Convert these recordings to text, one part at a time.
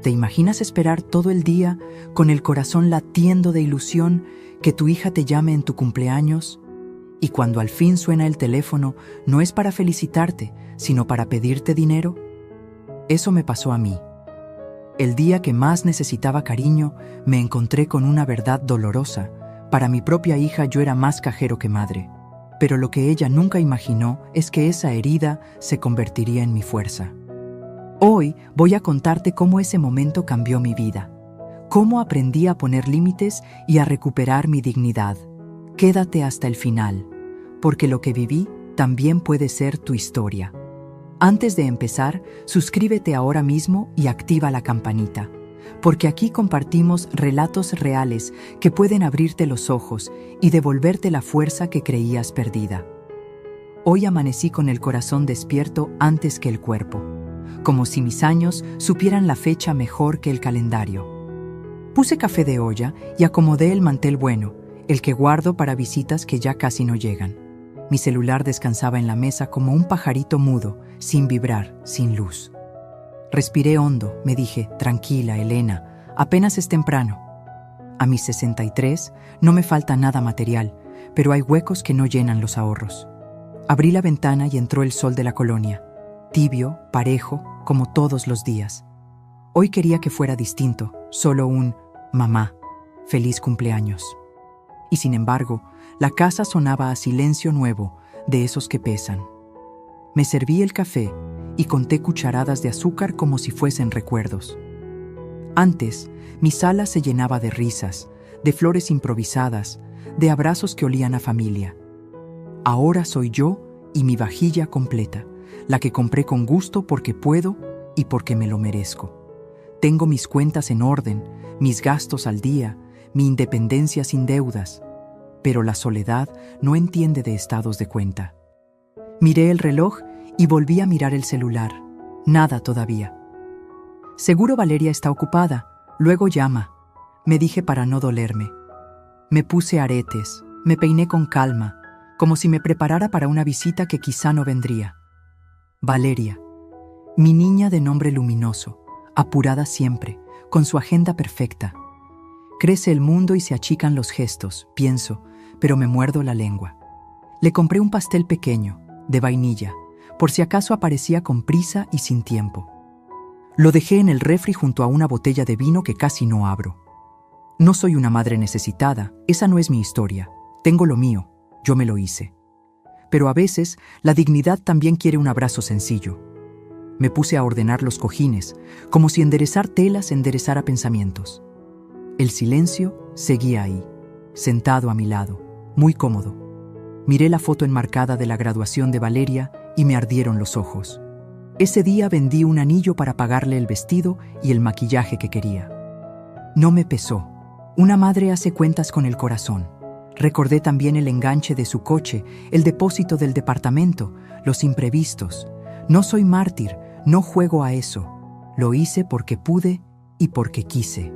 ¿Te imaginas esperar todo el día con el corazón latiendo de ilusión que tu hija te llame en tu cumpleaños? Y cuando al fin suena el teléfono, no es para felicitarte, sino para pedirte dinero. Eso me pasó a mí. El día que más necesitaba cariño, me encontré con una verdad dolorosa. Para mi propia hija yo era más cajero que madre. Pero lo que ella nunca imaginó es que esa herida se convertiría en mi fuerza. Hoy voy a contarte cómo ese momento cambió mi vida, cómo aprendí a poner límites y a recuperar mi dignidad. Quédate hasta el final, porque lo que viví también puede ser tu historia. Antes de empezar, suscríbete ahora mismo y activa la campanita, porque aquí compartimos relatos reales que pueden abrirte los ojos y devolverte la fuerza que creías perdida. Hoy amanecí con el corazón despierto antes que el cuerpo, como si mis años supieran la fecha mejor que el calendario. Puse café de olla y acomodé el mantel bueno, el que guardo para visitas que ya casi no llegan. Mi celular descansaba en la mesa como un pajarito mudo, sin vibrar, sin luz. Respiré hondo, me dije, tranquila, Elena, apenas es temprano. A mis 63 no me falta nada material, pero hay huecos que no llenan los ahorros. Abrí la ventana y entró el sol de la colonia, tibio, parejo, como todos los días. Hoy quería que fuera distinto, solo un «mamá, feliz cumpleaños». Y sin embargo, la casa sonaba a silencio nuevo, de esos que pesan. Me serví el café y conté cucharadas de azúcar como si fuesen recuerdos. Antes, mi sala se llenaba de risas, de flores improvisadas, de abrazos que olían a familia. Ahora soy yo y mi vajilla completa, la que compré con gusto porque puedo y porque me lo merezco. Tengo mis cuentas en orden, mis gastos al día, mi independencia sin deudas, pero la soledad no entiende de estados de cuenta. Miré el reloj y volví a mirar el celular. Nada todavía. Seguro Valeria está ocupada, luego llama, me dije para no dolerme. Me puse aretes, me peiné con calma, como si me preparara para una visita que quizá no vendría. Valeria, mi niña de nombre luminoso, apurada siempre, con su agenda perfecta. Crece el mundo y se achican los gestos, pienso, pero me muerdo la lengua. Le compré un pastel pequeño, de vainilla, por si acaso aparecía con prisa y sin tiempo. Lo dejé en el refri junto a una botella de vino que casi no abro. No soy una madre necesitada, esa no es mi historia. Tengo lo mío, yo me lo hice. Pero a veces, la dignidad también quiere un abrazo sencillo. Me puse a ordenar los cojines, como si enderezar telas enderezara pensamientos. El silencio seguía ahí, sentado a mi lado, muy cómodo. Miré la foto enmarcada de la graduación de Valeria y me ardieron los ojos. Ese día vendí un anillo para pagarle el vestido y el maquillaje que quería. No me pesó. Una madre hace cuentas con el corazón. Recordé también el enganche de su coche, el depósito del departamento, los imprevistos. No soy mártir, no juego a eso. Lo hice porque pude y porque quise.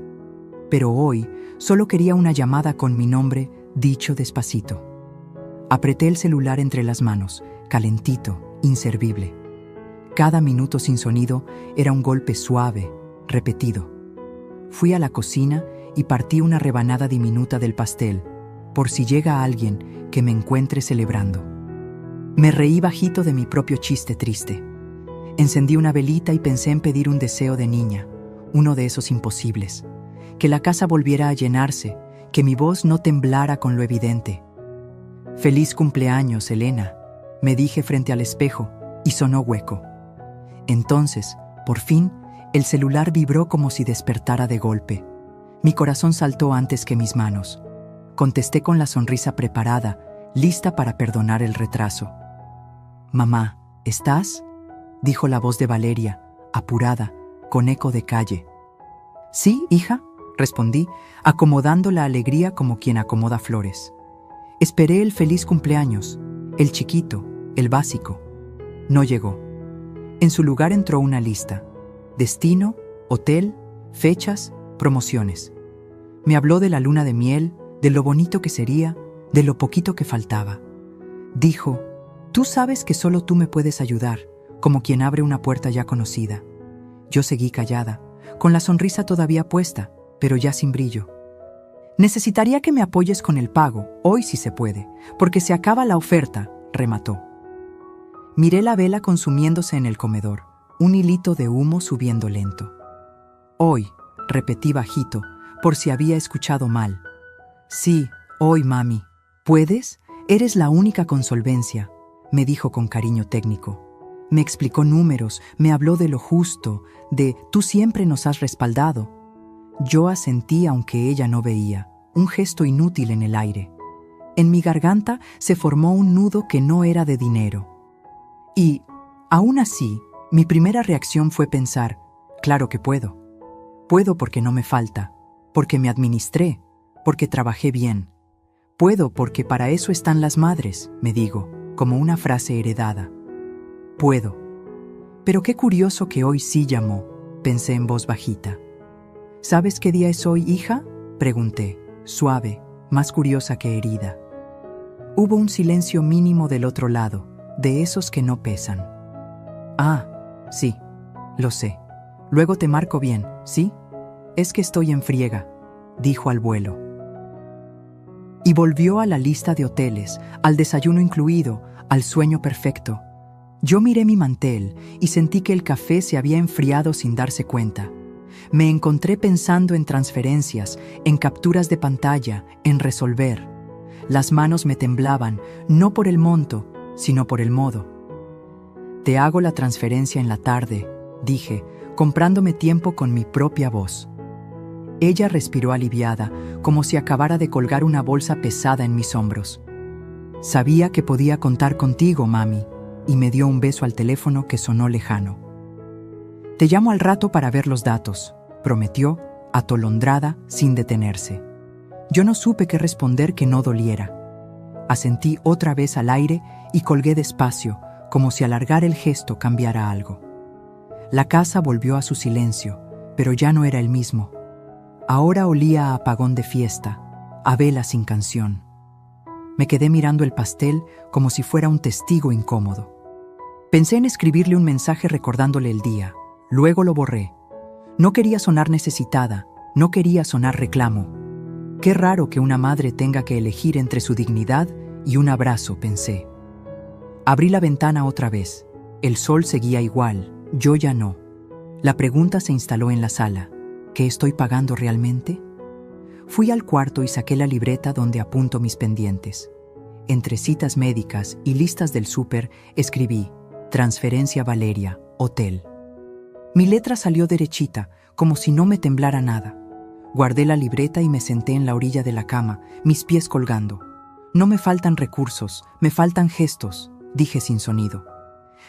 Pero hoy solo quería una llamada con mi nombre dicho despacito. Apreté el celular entre las manos, calentito, inservible. Cada minuto sin sonido era un golpe suave, repetido. Fui a la cocina y partí una rebanada diminuta del pastel, por si llega alguien que me encuentre celebrando. Me reí bajito de mi propio chiste triste. Encendí una velita y pensé en pedir un deseo de niña, uno de esos imposibles. Que la casa volviera a llenarse, que mi voz no temblara con lo evidente. «Feliz cumpleaños, Elena», me dije frente al espejo, y sonó hueco. Entonces, por fin, el celular vibró como si despertara de golpe. Mi corazón saltó antes que mis manos. Contesté con la sonrisa preparada, lista para perdonar el retraso. «Mamá, ¿estás?», dijo la voz de Valeria, apurada, con eco de calle. «Sí, hija», respondí, acomodando la alegría como quien acomoda flores. Esperé el feliz cumpleaños, el chiquito, el básico. No llegó. En su lugar entró una lista. Destino, hotel, fechas, promociones. Me habló de la luna de miel, de lo bonito que sería, de lo poquito que faltaba. Dijo, «Tú sabes que solo tú me puedes ayudar», como quien abre una puerta ya conocida. Yo seguí callada, con la sonrisa todavía puesta, pero ya sin brillo. Necesitaría que me apoyes con el pago, hoy si se puede, porque se acaba la oferta, remató. Miré la vela consumiéndose en el comedor, un hilito de humo subiendo lento. Hoy, repetí bajito, por si había escuchado mal. Sí, hoy, mami. ¿Puedes? Eres la única con solvencia, me dijo con cariño técnico. Me explicó números, me habló de lo justo, de tú siempre nos has respaldado. Yo asentí aunque ella no veía, un gesto inútil en el aire. En mi garganta se formó un nudo que no era de dinero. Y, aún así, mi primera reacción fue pensar, claro que puedo. Puedo porque no me falta, porque me administré, porque trabajé bien. Puedo porque para eso están las madres, me digo, como una frase heredada. Puedo. Pero qué curioso que hoy sí llamó, pensé en voz bajita. ¿Sabes qué día es hoy, hija? Pregunté, suave, más curiosa que herida. Hubo un silencio mínimo del otro lado, de esos que no pesan. Ah, sí, lo sé. Luego te marco bien, ¿sí? Es que estoy en friega, dijo al vuelo. Y volvió a la lista de hoteles, al desayuno incluido, al sueño perfecto. Yo miré mi mantel y sentí que el café se había enfriado sin darse cuenta. Me encontré pensando en transferencias, en capturas de pantalla, en resolver. Las manos me temblaban, no por el monto, sino por el modo. Te hago la transferencia en la tarde, dije, comprándome tiempo con mi propia voz. Ella respiró aliviada, como si acabara de colgar una bolsa pesada en mis hombros. Sabía que podía contar contigo, mami, y me dio un beso al teléfono que sonó lejano. Te llamo al rato para ver los datos, prometió, atolondrada, sin detenerse. Yo no supe qué responder que no doliera. Asentí otra vez al aire y colgué despacio, como si alargar el gesto cambiara algo. La casa volvió a su silencio, pero ya no era el mismo. Ahora olía a apagón de fiesta, a vela sin canción. Me quedé mirando el pastel como si fuera un testigo incómodo. Pensé en escribirle un mensaje recordándole el día. Luego lo borré. No quería sonar necesitada, no quería sonar reclamo. Qué raro que una madre tenga que elegir entre su dignidad y un abrazo, pensé. Abrí la ventana otra vez. El sol seguía igual, yo ya no. La pregunta se instaló en la sala. ¿Qué estoy pagando realmente? Fui al cuarto y saqué la libreta donde apunto mis pendientes. Entre citas médicas y listas del súper, escribí Transferencia Valeria, hotel. Mi letra salió derechita, como si no me temblara nada. Guardé la libreta y me senté en la orilla de la cama, mis pies colgando. No me faltan recursos, me faltan gestos, dije sin sonido.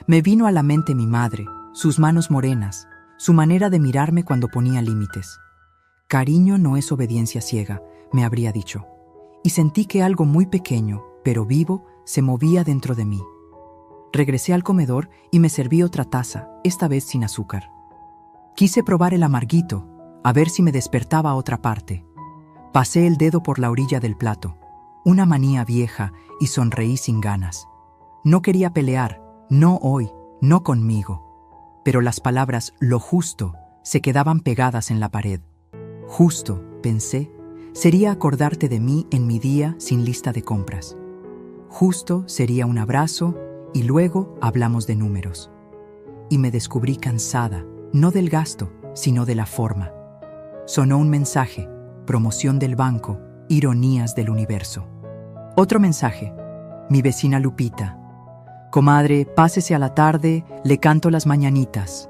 Me vino a la mente mi madre, sus manos morenas, su manera de mirarme cuando ponía límites. Cariño no es obediencia ciega, me habría dicho. Y sentí que algo muy pequeño, pero vivo, se movía dentro de mí. Regresé al comedor y me serví otra taza, esta vez sin azúcar. Quise probar el amarguito, a ver si me despertaba otra parte. Pasé el dedo por la orilla del plato, una manía vieja, y sonreí sin ganas. No quería pelear, no hoy, no conmigo. Pero las palabras «lo justo» se quedaban pegadas en la pared. Justo, pensé, sería acordarte de mí en mi día sin lista de compras. Justo sería un abrazo y luego hablamos de números. Y me descubrí cansada, no del gasto, sino de la forma. Sonó un mensaje, promoción del banco, ironías del universo. Otro mensaje, mi vecina Lupita. Comadre, pásese a la tarde, le canto las mañanitas.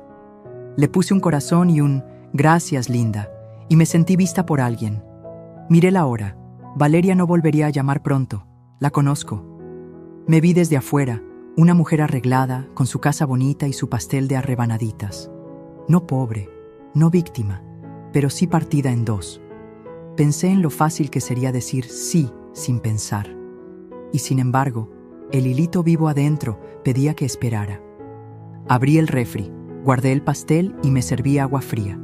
Le puse un corazón y un gracias, linda, y me sentí vista por alguien. Miré la hora. Valeria no volvería a llamar pronto. La conozco. Me vi desde afuera, una mujer arreglada, con su casa bonita y su pastel de arrebanaditas. No pobre, no víctima, pero sí partida en dos. Pensé en lo fácil que sería decir sí sin pensar. Y sin embargo, el hilito vivo adentro pedía que esperara. Abrí el refri, guardé el pastel y me serví agua fría.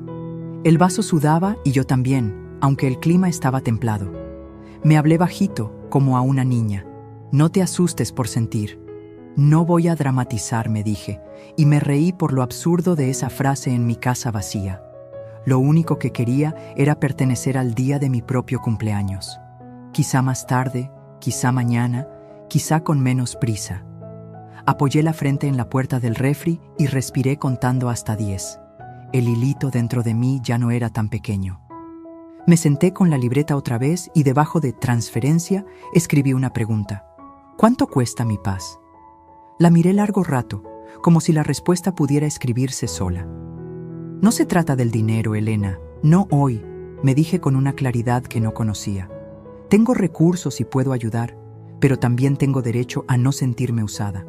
El vaso sudaba y yo también, aunque el clima estaba templado. Me hablé bajito, como a una niña. No te asustes por sentir. No voy a dramatizar, me dije, y me reí por lo absurdo de esa frase en mi casa vacía. Lo único que quería era pertenecer al día de mi propio cumpleaños. Quizá más tarde, quizá mañana, quizá con menos prisa. Apoyé la frente en la puerta del refri y respiré contando hasta 10. El hilito dentro de mí ya no era tan pequeño. Me senté con la libreta otra vez y debajo de transferencia escribí una pregunta. ¿Cuánto cuesta mi paz? La miré largo rato, como si la respuesta pudiera escribirse sola. No se trata del dinero, Elena, no hoy, me dije con una claridad que no conocía. Tengo recursos y puedo ayudar, pero también tengo derecho a no sentirme usada.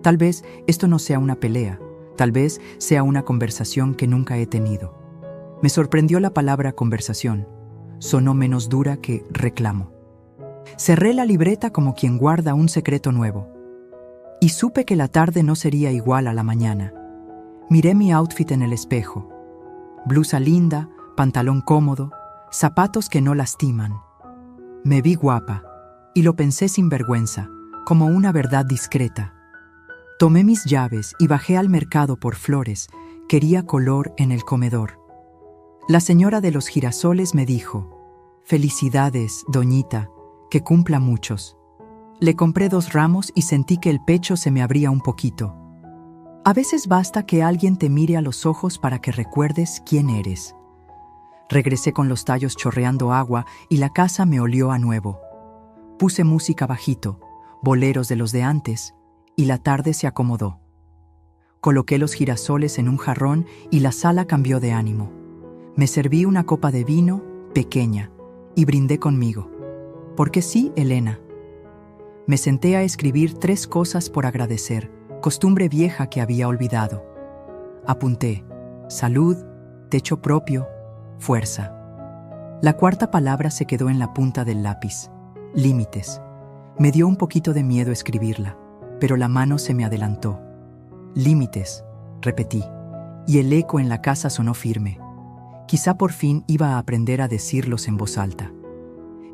Tal vez esto no sea una pelea, tal vez sea una conversación que nunca he tenido. Me sorprendió la palabra conversación. Sonó menos dura que reclamo. Cerré la libreta como quien guarda un secreto nuevo. Y supe que la tarde no sería igual a la mañana. Miré mi outfit en el espejo. Blusa linda, pantalón cómodo, zapatos que no lastiman. Me vi guapa, y lo pensé sin vergüenza, como una verdad discreta. Tomé mis llaves y bajé al mercado por flores. Quería color en el comedor. La señora de los girasoles me dijo: «Felicidades, doñita, que cumpla muchos». Le compré 2 ramos y sentí que el pecho se me abría un poquito. A veces basta que alguien te mire a los ojos para que recuerdes quién eres. Regresé con los tallos chorreando agua y la casa me olió a nuevo. Puse música bajito, boleros de los de antes, y la tarde se acomodó. Coloqué los girasoles en un jarrón y la sala cambió de ánimo. Me serví una copa de vino, pequeña, y brindé conmigo. Porque sí, Elena. Me senté a escribir 3 cosas por agradecer, costumbre vieja que había olvidado. Apunté: salud, techo propio, fuerza. La 4ª palabra se quedó en la punta del lápiz: límites. Me dio un poquito de miedo escribirla, pero la mano se me adelantó. Límites, repetí, y el eco en la casa sonó firme. Quizá por fin iba a aprender a decirlos en voz alta.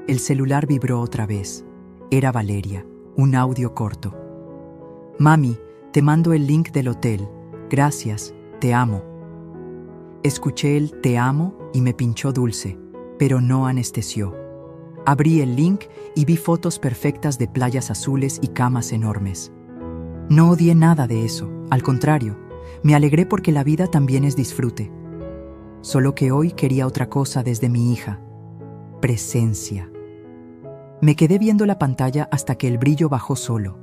El celular vibró otra vez. Era Valeria, un audio corto. «Mami, te mando el link del hotel. Gracias, te amo». Escuché el «te amo» y me pinchó dulce, pero no anestesió. Abrí el link y vi fotos perfectas de playas azules y camas enormes. No odié nada de eso, al contrario, me alegré porque la vida también es disfrute. Solo que hoy quería otra cosa desde mi hija: presencia. Me quedé viendo la pantalla hasta que el brillo bajó solo.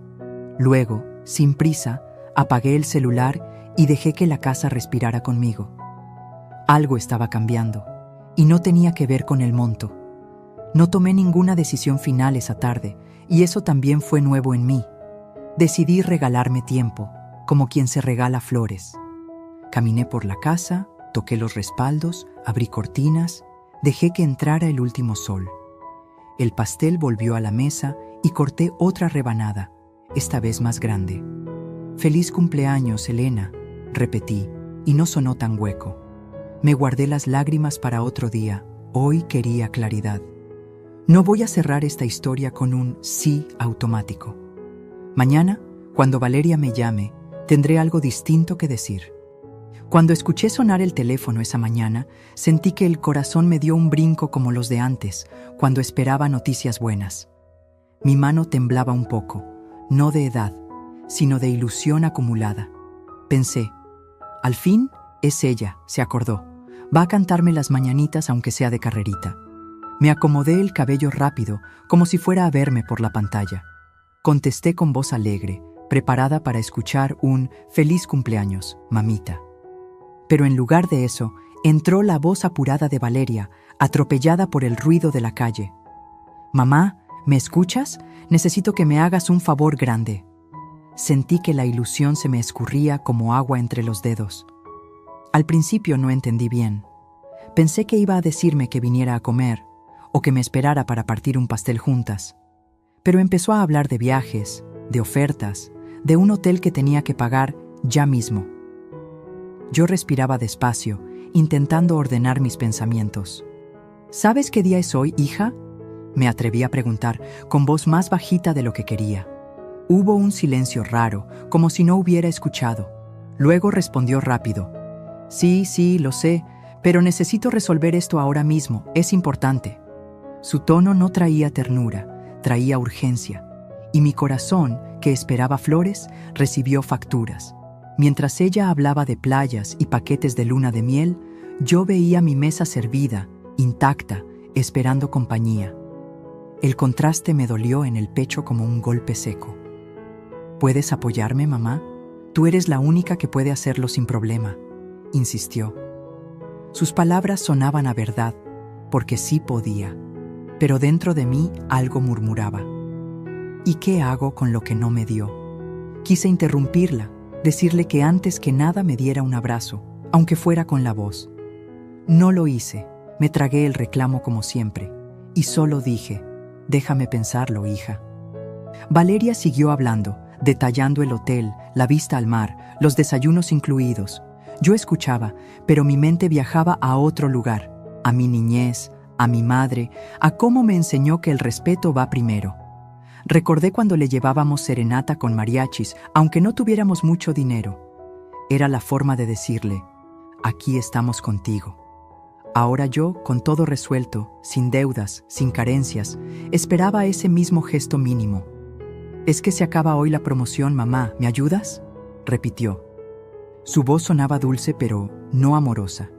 Luego, sin prisa, apagué el celular y dejé que la casa respirara conmigo. Algo estaba cambiando, y no tenía que ver con el monto. No tomé ninguna decisión final esa tarde, y eso también fue nuevo en mí. Decidí regalarme tiempo, como quien se regala flores. Caminé por la casa, toqué los respaldos, abrí cortinas, dejé que entrara el último sol. El pastel volvió a la mesa y corté otra rebanada, esta vez más grande. «Feliz cumpleaños, Elena», repetí, y no sonó tan hueco. Me guardé las lágrimas para otro día. Hoy quería claridad. No voy a cerrar esta historia con un sí automático. Mañana, cuando Valeria me llame, tendré algo distinto que decir. Cuando escuché sonar el teléfono esa mañana, sentí que el corazón me dio un brinco como los de antes, cuando esperaba noticias buenas. Mi mano temblaba un poco, no de edad, sino de ilusión acumulada. Pensé: al fin es ella, se acordó. Va a cantarme las mañanitas aunque sea de carrerita. Me acomodé el cabello rápido, como si fuera a verme por la pantalla. Contesté con voz alegre, preparada para escuchar un «feliz cumpleaños, mamita». Pero en lugar de eso, entró la voz apurada de Valeria, atropellada por el ruido de la calle. «Mamá, ¿me escuchas? Necesito que me hagas un favor grande». Sentí que la ilusión se me escurría como agua entre los dedos. Al principio no entendí bien. Pensé que iba a decirme que viniera a comer, o que me esperara para partir un pastel juntas. Pero empezó a hablar de viajes, de ofertas, de un hotel que tenía que pagar ya mismo. Yo respiraba despacio, intentando ordenar mis pensamientos. «¿Sabes qué día es hoy, hija?», me atreví a preguntar, con voz más bajita de lo que quería. Hubo un silencio raro, como si no hubiera escuchado. Luego respondió rápido: «Sí, lo sé, Pero necesito resolver esto ahora mismo, es importante. Su tono no traía ternura, traía urgencia, y mi corazón, que esperaba flores, recibió facturas. Mientras ella hablaba de playas y paquetes de luna de miel, yo veía mi mesa servida, intacta, esperando compañía. El contraste me dolió en el pecho como un golpe seco. ¿Puedes apoyarme, mamá? Tú eres la única que puede hacerlo sin problema, insistió. Sus palabras sonaban a verdad, porque sí podía, pero dentro de mí algo murmuraba. ¿Y qué hago con lo que no me dio? Quise interrumpirla, decirle que antes que nada me diera un abrazo, aunque fuera con la voz. No lo hice, me tragué el reclamo como siempre, y solo dije, déjame pensarlo, hija. Valeria siguió hablando, detallando el hotel, la vista al mar, los desayunos incluidos. Yo escuchaba, pero mi mente viajaba a otro lugar, a mi niñez, a mi madre, a cómo me enseñó que el respeto va primero. Recordé cuando le llevábamos serenata con mariachis, aunque no tuviéramos mucho dinero. Era la forma de decirle, aquí estamos contigo. Ahora yo, con todo resuelto, sin deudas, sin carencias, esperaba ese mismo gesto mínimo. «Es que se acaba hoy la promoción, mamá, ¿me ayudas?», repitió. Su voz sonaba dulce pero no amorosa.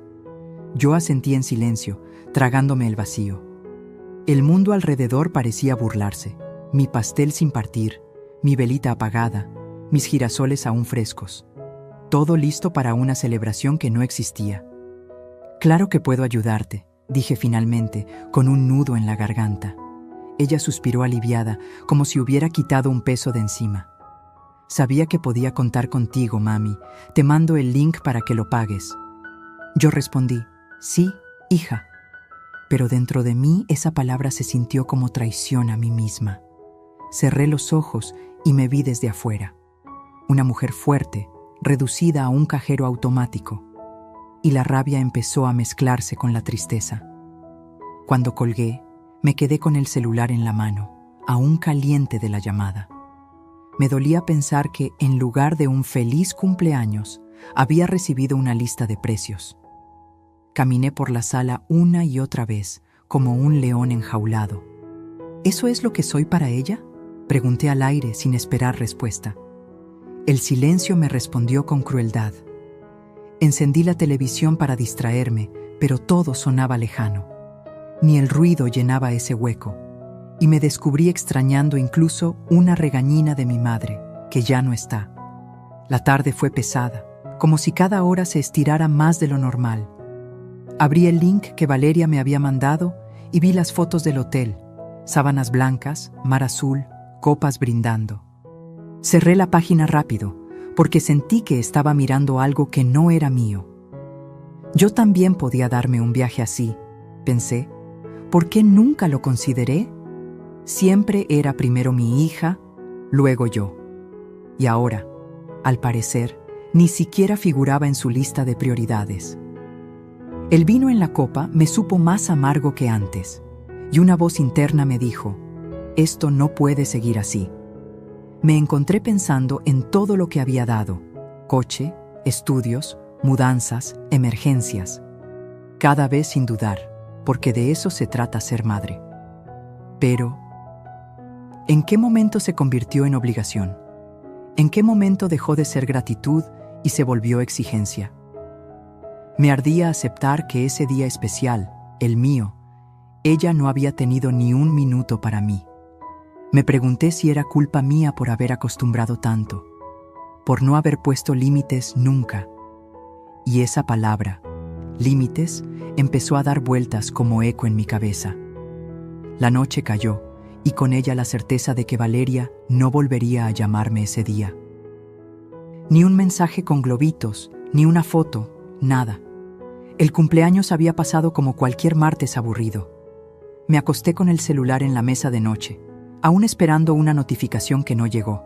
Yo asentí en silencio, tragándome el vacío. El mundo alrededor parecía burlarse. Mi pastel sin partir, mi velita apagada, mis girasoles aún frescos. Todo listo para una celebración que no existía. «Claro que puedo ayudarte», dije finalmente, con un nudo en la garganta. Ella suspiró aliviada, como si hubiera quitado un peso de encima. «Sabía que podía contar contigo, mami. Te mando el link para que lo pagues». Yo respondí, «Sí, hija». Pero dentro de mí esa palabra se sintió como traición a mí misma. Cerré los ojos y me vi desde afuera. Una mujer fuerte, reducida a un cajero automático. Y la rabia empezó a mezclarse con la tristeza. Cuando colgué, me quedé con el celular en la mano, aún caliente de la llamada. Me dolía pensar que, en lugar de un feliz cumpleaños, había recibido una lista de precios. Caminé por la sala una y otra vez, como un león enjaulado. ¿Eso es lo que soy para ella?, pregunté al aire sin esperar respuesta. El silencio me respondió con crueldad. Encendí la televisión para distraerme, pero todo sonaba lejano. Ni el ruido llenaba ese hueco, y me descubrí extrañando incluso una regañina de mi madre, que ya no está. La tarde fue pesada, como si cada hora se estirara más de lo normal. Abrí el link que Valeria me había mandado y vi las fotos del hotel, sábanas blancas, mar azul, copas brindando. Cerré la página rápido, porque sentí que estaba mirando algo que no era mío. Yo también podía darme un viaje así, pensé. ¿Por qué nunca lo consideré? Siempre era primero mi hija, luego yo. Y ahora, al parecer, ni siquiera figuraba en su lista de prioridades. El vino en la copa me supo más amargo que antes, y una voz interna me dijo, «Esto no puede seguir así». Me encontré pensando en todo lo que había dado: coche, estudios, mudanzas, emergencias. Cada vez sin dudar, porque de eso se trata ser madre. Pero, ¿en qué momento se convirtió en obligación? ¿En qué momento dejó de ser gratitud y se volvió exigencia? Me ardía aceptar que ese día especial, el mío, ella no había tenido ni un minuto para mí. Me pregunté si era culpa mía por haber acostumbrado tanto, por no haber puesto límites nunca. Y esa palabra, límites, empezó a dar vueltas como eco en mi cabeza. La noche cayó, y con ella la certeza de que Valeria no volvería a llamarme ese día. Ni un mensaje con globitos, ni una foto, nada. El cumpleaños había pasado como cualquier martes aburrido. Me acosté con el celular en la mesa de noche, aún esperando una notificación que no llegó.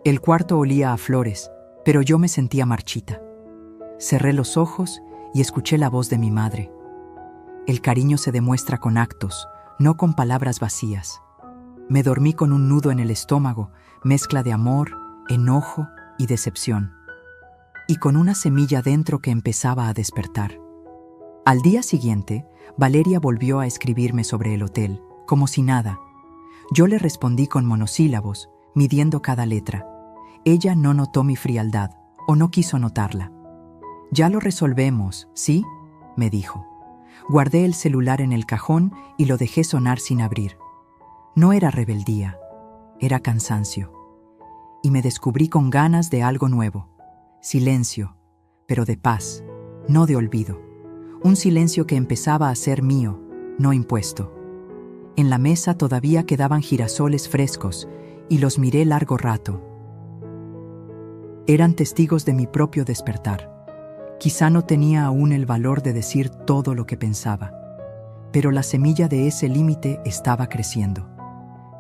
El cuarto olía a flores, pero yo me sentía marchita. Cerré los ojos y escuché la voz de mi madre. El cariño se demuestra con actos, no con palabras vacías. Me dormí con un nudo en el estómago, mezcla de amor, enojo y decepción. Y con una semilla dentro que empezaba a despertar. Al día siguiente, Valeria volvió a escribirme sobre el hotel, como si nada. Yo le respondí con monosílabos, midiendo cada letra. Ella no notó mi frialdad, o no quiso notarla. «Ya lo resolvemos, ¿sí?», me dijo. Guardé el celular en el cajón y lo dejé sonar sin abrir. No era rebeldía, era cansancio. Y me descubrí con ganas de algo nuevo. Silencio, pero de paz, no de olvido. Un silencio que empezaba a ser mío, no impuesto. En la mesa todavía quedaban girasoles frescos y los miré largo rato. Eran testigos de mi propio despertar. Quizá no tenía aún el valor de decir todo lo que pensaba, pero la semilla de ese límite estaba creciendo.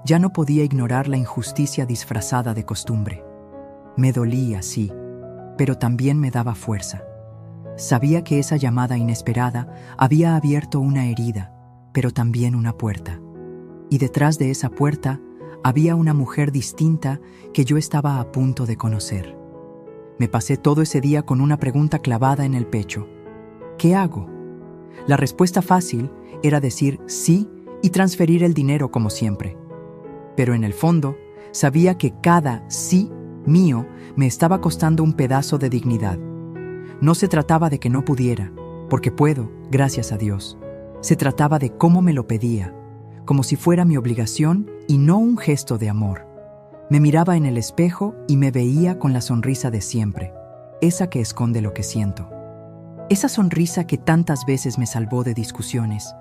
Ya no podía ignorar la injusticia disfrazada de costumbre. Me dolía, sí, pero también me daba fuerza. Sabía que esa llamada inesperada había abierto una herida, pero también una puerta. Y detrás de esa puerta había una mujer distinta que yo estaba a punto de conocer. Me pasé todo ese día con una pregunta clavada en el pecho. ¿Qué hago? La respuesta fácil era decir sí y transferir el dinero como siempre. Pero en el fondo, sabía que cada sí mío me estaba costando un pedazo de dignidad. No se trataba de que no pudiera, porque puedo, gracias a Dios. Se trataba de cómo me lo pedía, como si fuera mi obligación y no un gesto de amor. Me miraba en el espejo y me veía con la sonrisa de siempre, esa que esconde lo que siento. Esa sonrisa que tantas veces me salvó de discusiones,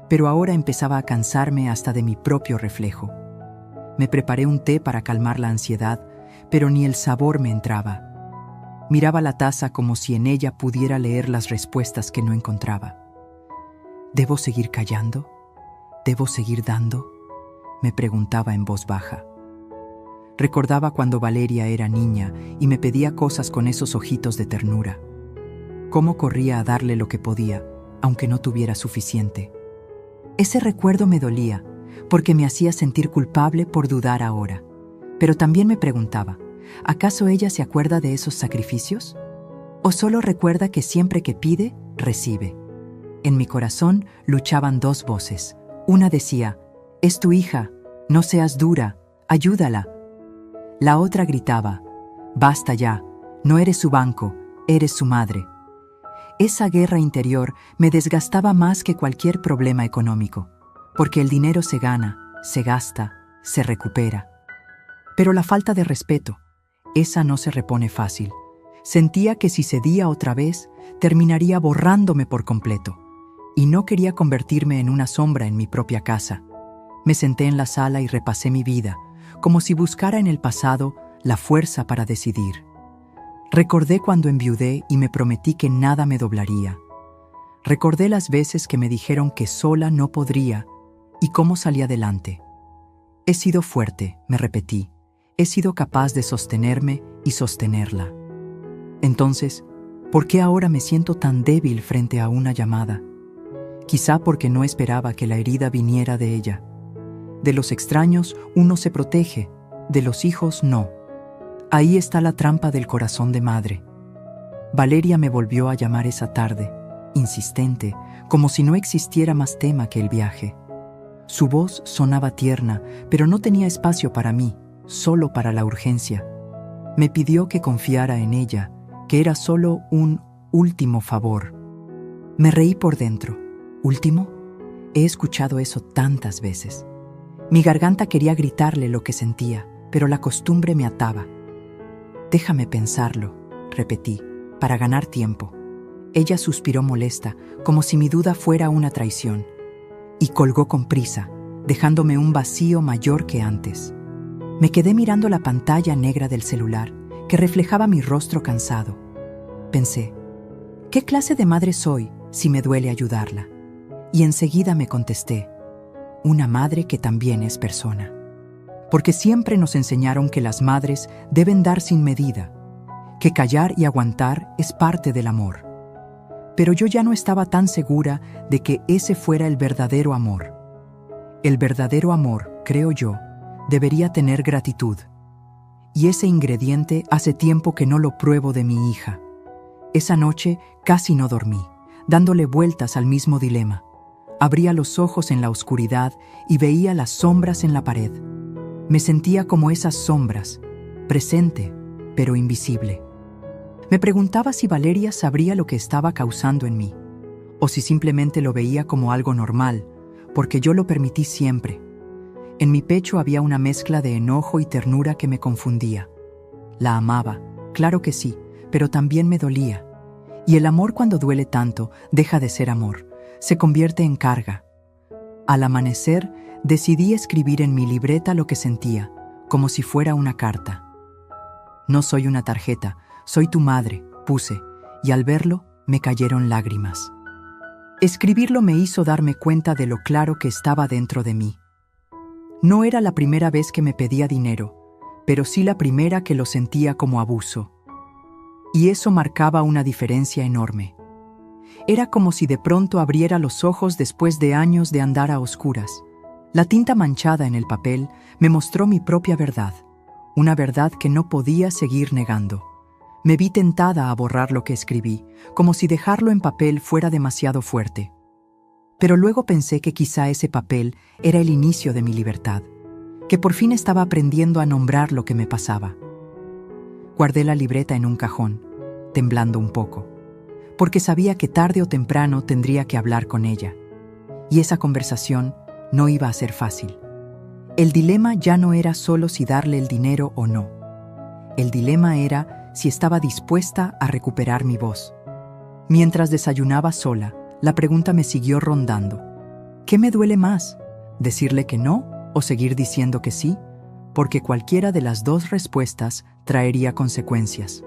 pero ahora empezaba a cansarme hasta de mi propio reflejo. Me preparé un té para calmar la ansiedad, pero ni el sabor me entraba. Miraba la taza como si en ella pudiera leer las respuestas que no encontraba. ¿Debo seguir callando? ¿Debo seguir dando?, me preguntaba en voz baja. Recordaba cuando Valeria era niña y me pedía cosas con esos ojitos de ternura. Cómo corría a darle lo que podía, aunque no tuviera suficiente. Ese recuerdo me dolía, porque me hacía sentir culpable por dudar ahora. Pero también me preguntaba, ¿acaso ella se acuerda de esos sacrificios? ¿O solo recuerda que siempre que pide, recibe? En mi corazón luchaban dos voces. Una decía, «Es tu hija, no seas dura, ayúdala». La otra gritaba, «Basta ya, no eres su banco, eres su madre». Esa guerra interior me desgastaba más que cualquier problema económico, porque el dinero se gana, se gasta, se recupera. Pero la falta de respeto, esa no se repone fácil. Sentía que si cedía otra vez, terminaría borrándome por completo. Y no quería convertirme en una sombra en mi propia casa. Me senté en la sala y repasé mi vida, como si buscara en el pasado la fuerza para decidir. Recordé cuando enviudé y me prometí que nada me doblaría. Recordé las veces que me dijeron que sola no podría y cómo salí adelante. He sido fuerte, me repetí. He sido capaz de sostenerme y sostenerla. Entonces, ¿por qué ahora me siento tan débil frente a una llamada? Quizá porque no esperaba que la herida viniera de ella. De los extraños uno se protege, de los hijos no. Ahí está la trampa del corazón de madre. Valeria me volvió a llamar esa tarde, insistente, como si no existiera más tema que el viaje. Su voz sonaba tierna, pero no tenía espacio para mí, solo para la urgencia. Me pidió que confiara en ella, que era solo un último favor. Me reí por dentro. ¿Último? He escuchado eso tantas veces. Mi garganta quería gritarle lo que sentía, pero la costumbre me ataba. «Déjame pensarlo», repetí, para ganar tiempo. Ella suspiró molesta, como si mi duda fuera una traición, y colgó con prisa, dejándome un vacío mayor que antes. Me quedé mirando la pantalla negra del celular, que reflejaba mi rostro cansado. Pensé, ¿qué clase de madre soy si me duele ayudarla? Y enseguida me contesté, una madre que también es persona. Porque siempre nos enseñaron que las madres deben dar sin medida, que callar y aguantar es parte del amor. Pero yo ya no estaba tan segura de que ese fuera el verdadero amor. El verdadero amor, creo yo, debería tener gratitud. Y ese ingrediente hace tiempo que no lo pruebo de mi hija. Esa noche casi no dormí. dándole vueltas al mismo dilema. Abría los ojos en la oscuridad y veía las sombras en la pared. Me sentía como esas sombras, presente, pero invisible. Me preguntaba si Valeria sabría lo que estaba causando en mí, o si simplemente lo veía como algo normal, porque yo lo permití siempre. En mi pecho había una mezcla de enojo y ternura que me confundía. La amaba, claro que sí, pero también me dolía. Y el amor, cuando duele tanto, deja de ser amor, se convierte en carga. Al amanecer, decidí escribir en mi libreta lo que sentía, como si fuera una carta. No soy una tarjeta, soy tu madre, puse, y al verlo, me cayeron lágrimas. Escribirlo me hizo darme cuenta de lo claro que estaba dentro de mí. No era la primera vez que me pedía dinero, pero sí la primera que lo sentía como abuso. Y eso marcaba una diferencia enorme. Era como si de pronto abriera los ojos después de años de andar a oscuras. La tinta manchada en el papel me mostró mi propia verdad, una verdad que no podía seguir negando. Me vi tentada a borrar lo que escribí, como si dejarlo en papel fuera demasiado fuerte. Pero luego pensé que quizá ese papel era el inicio de mi libertad, que por fin estaba aprendiendo a nombrar lo que me pasaba. Guardé la libreta en un cajón, temblando un poco, porque sabía que tarde o temprano tendría que hablar con ella, y esa conversación no iba a ser fácil. El dilema ya no era solo si darle el dinero o no. El dilema era si estaba dispuesta a recuperar mi voz. Mientras desayunaba sola, la pregunta me siguió rondando. ¿Qué me duele más? ¿Decirle que no o seguir diciendo que sí? Porque cualquiera de las dos respuestas traería consecuencias.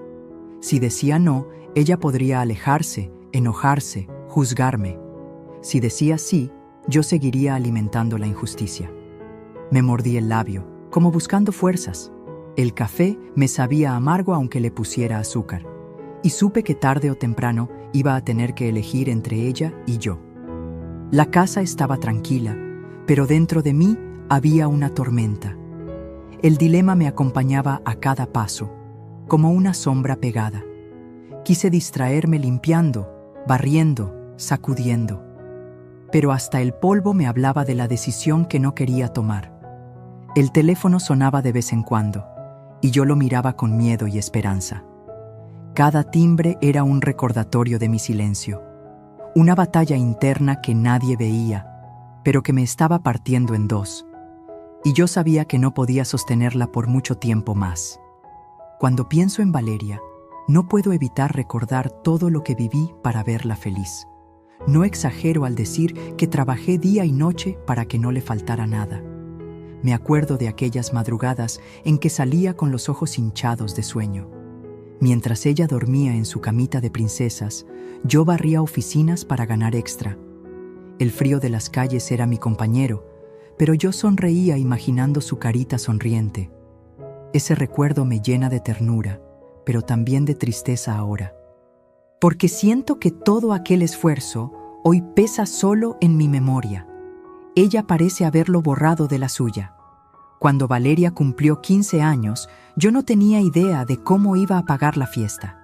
Si decía no, ella podría alejarse, enojarse, juzgarme. Si decía sí, yo seguiría alimentando la injusticia. Me mordí el labio, como buscando fuerzas. El café me sabía amargo aunque le pusiera azúcar, y supe que tarde o temprano iba a tener que elegir entre ella y yo. La casa estaba tranquila, pero dentro de mí había una tormenta. El dilema me acompañaba a cada paso, como una sombra pegada. Quise distraerme limpiando, barriendo, sacudiendo. Pero hasta el polvo me hablaba de la decisión que no quería tomar. El teléfono sonaba de vez en cuando, y yo lo miraba con miedo y esperanza. Cada timbre era un recordatorio de mi silencio, una batalla interna que nadie veía, pero que me estaba partiendo en dos, y yo sabía que no podía sostenerla por mucho tiempo más. Cuando pienso en Valeria, no puedo evitar recordar todo lo que viví para verla feliz. No exagero al decir que trabajé día y noche para que no le faltara nada. Me acuerdo de aquellas madrugadas en que salía con los ojos hinchados de sueño. Mientras ella dormía en su camita de princesas, yo barría oficinas para ganar extra. El frío de las calles era mi compañero, pero yo sonreía imaginando su carita sonriente. Ese recuerdo me llena de ternura, pero también de tristeza ahora. Porque siento que todo aquel esfuerzo hoy pesa solo en mi memoria. Ella parece haberlo borrado de la suya. Cuando Valeria cumplió 15 años, yo no tenía idea de cómo iba a pagar la fiesta.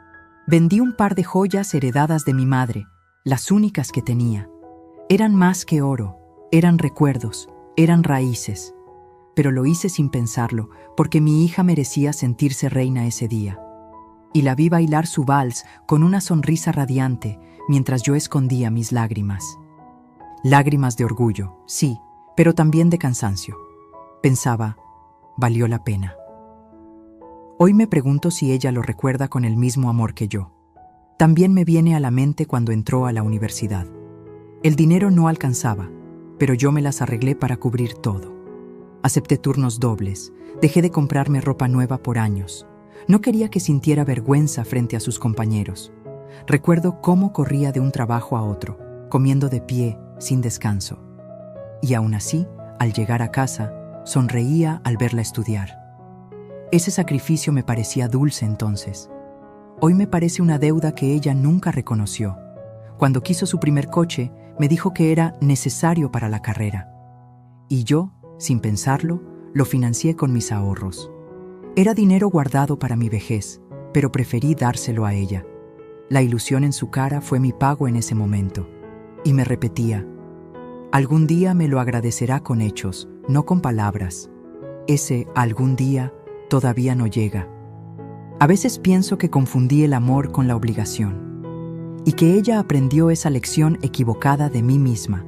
Vendí un par de joyas heredadas de mi madre, las únicas que tenía. Eran más que oro, eran recuerdos, eran raíces. Pero lo hice sin pensarlo, porque mi hija merecía sentirse reina ese día. Y la vi bailar su vals con una sonrisa radiante, mientras yo escondía mis lágrimas. Lágrimas de orgullo, sí, pero también de cansancio. Pensaba, valió la pena. Hoy me pregunto si ella lo recuerda con el mismo amor que yo. También me viene a la mente cuando entró a la universidad. El dinero no alcanzaba, pero yo me las arreglé para cubrir todo. Acepté turnos dobles, dejé de comprarme ropa nueva por años. No quería que sintiera vergüenza frente a sus compañeros. Recuerdo cómo corría de un trabajo a otro, comiendo de pie, sin descanso. Y aún así, al llegar a casa, sonreía al verla estudiar. Ese sacrificio me parecía dulce entonces. Hoy me parece una deuda que ella nunca reconoció. Cuando quiso su primer coche, me dijo que era necesario para la carrera. Y yo, sin pensarlo, lo financié con mis ahorros. Era dinero guardado para mi vejez, pero preferí dárselo a ella. La ilusión en su cara fue mi pago en ese momento, y me repetía: algún día me lo agradecerá con hechos, no con palabras. Ese algún día todavía no llega. A veces pienso que confundí el amor con la obligación, y que ella aprendió esa lección equivocada de mí misma.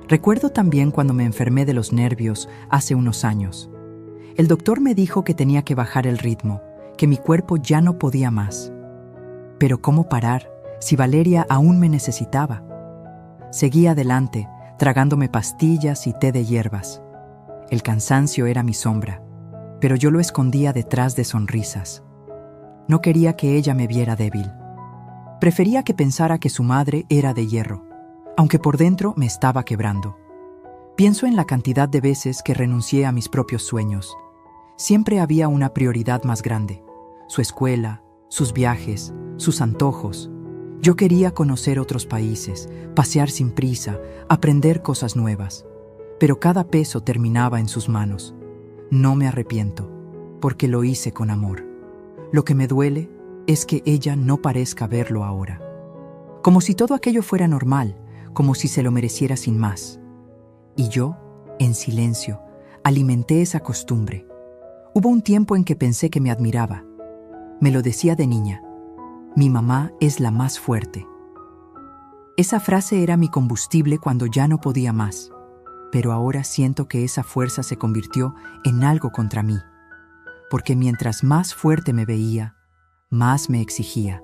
Recuerdo también cuando me enfermé de los nervios hace unos años. El doctor me dijo que tenía que bajar el ritmo, que mi cuerpo ya no podía más. Pero ¿cómo parar si Valeria aún me necesitaba? Seguí adelante, tragándome pastillas y té de hierbas. El cansancio era mi sombra, pero yo lo escondía detrás de sonrisas. No quería que ella me viera débil. Prefería que pensara que su madre era de hierro, aunque por dentro me estaba quebrando. Pienso en la cantidad de veces que renuncié a mis propios sueños. Siempre había una prioridad más grande: su escuela, sus viajes, sus antojos. Yo quería conocer otros países, pasear sin prisa, aprender cosas nuevas. Pero cada peso terminaba en sus manos. No me arrepiento, porque lo hice con amor. Lo que me duele es que ella no parezca verlo ahora. Como si todo aquello fuera normal, como si se lo mereciera sin más. Y yo, en silencio, alimenté esa costumbre. Hubo un tiempo en que pensé que me admiraba. Me lo decía de niña: mi mamá es la más fuerte. Esa frase era mi combustible cuando ya no podía más, pero ahora siento que esa fuerza se convirtió en algo contra mí, porque mientras más fuerte me veía, más me exigía,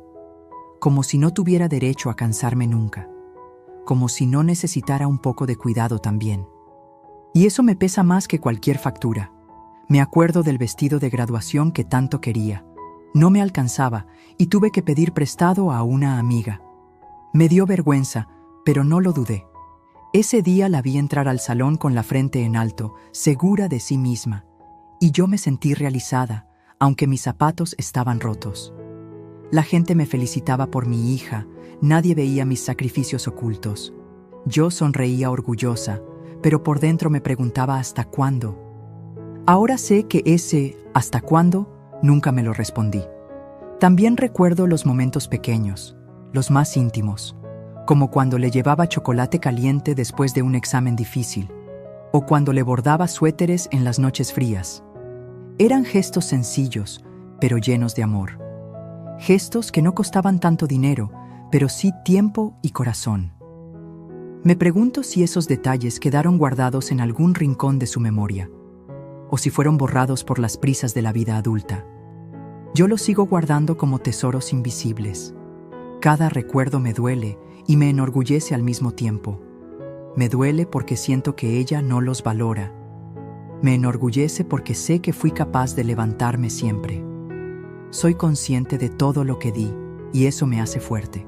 como si no tuviera derecho a cansarme nunca, como si no necesitara un poco de cuidado también. Y eso me pesa más que cualquier factura. Me acuerdo del vestido de graduación que tanto quería. No me alcanzaba y tuve que pedir prestado a una amiga. Me dio vergüenza, pero no lo dudé. Ese día la vi entrar al salón con la frente en alto, segura de sí misma, y yo me sentí realizada, aunque mis zapatos estaban rotos. La gente me felicitaba por mi hija, nadie veía mis sacrificios ocultos. Yo sonreía orgullosa, pero por dentro me preguntaba ¿hasta cuándo? Ahora sé que ese ¿hasta cuándo? Nunca me lo respondí. También recuerdo los momentos pequeños, los más íntimos, como cuando le llevaba chocolate caliente después de un examen difícil, o cuando le bordaba suéteres en las noches frías. Eran gestos sencillos, pero llenos de amor. Gestos que no costaban tanto dinero, pero sí tiempo y corazón. Me pregunto si esos detalles quedaron guardados en algún rincón de su memoria, o si fueron borrados por las prisas de la vida adulta. Yo los sigo guardando como tesoros invisibles. Cada recuerdo me duele y me enorgullece al mismo tiempo. Me duele porque siento que ella no los valora. Me enorgullece porque sé que fui capaz de levantarme siempre. Soy consciente de todo lo que di, y eso me hace fuerte.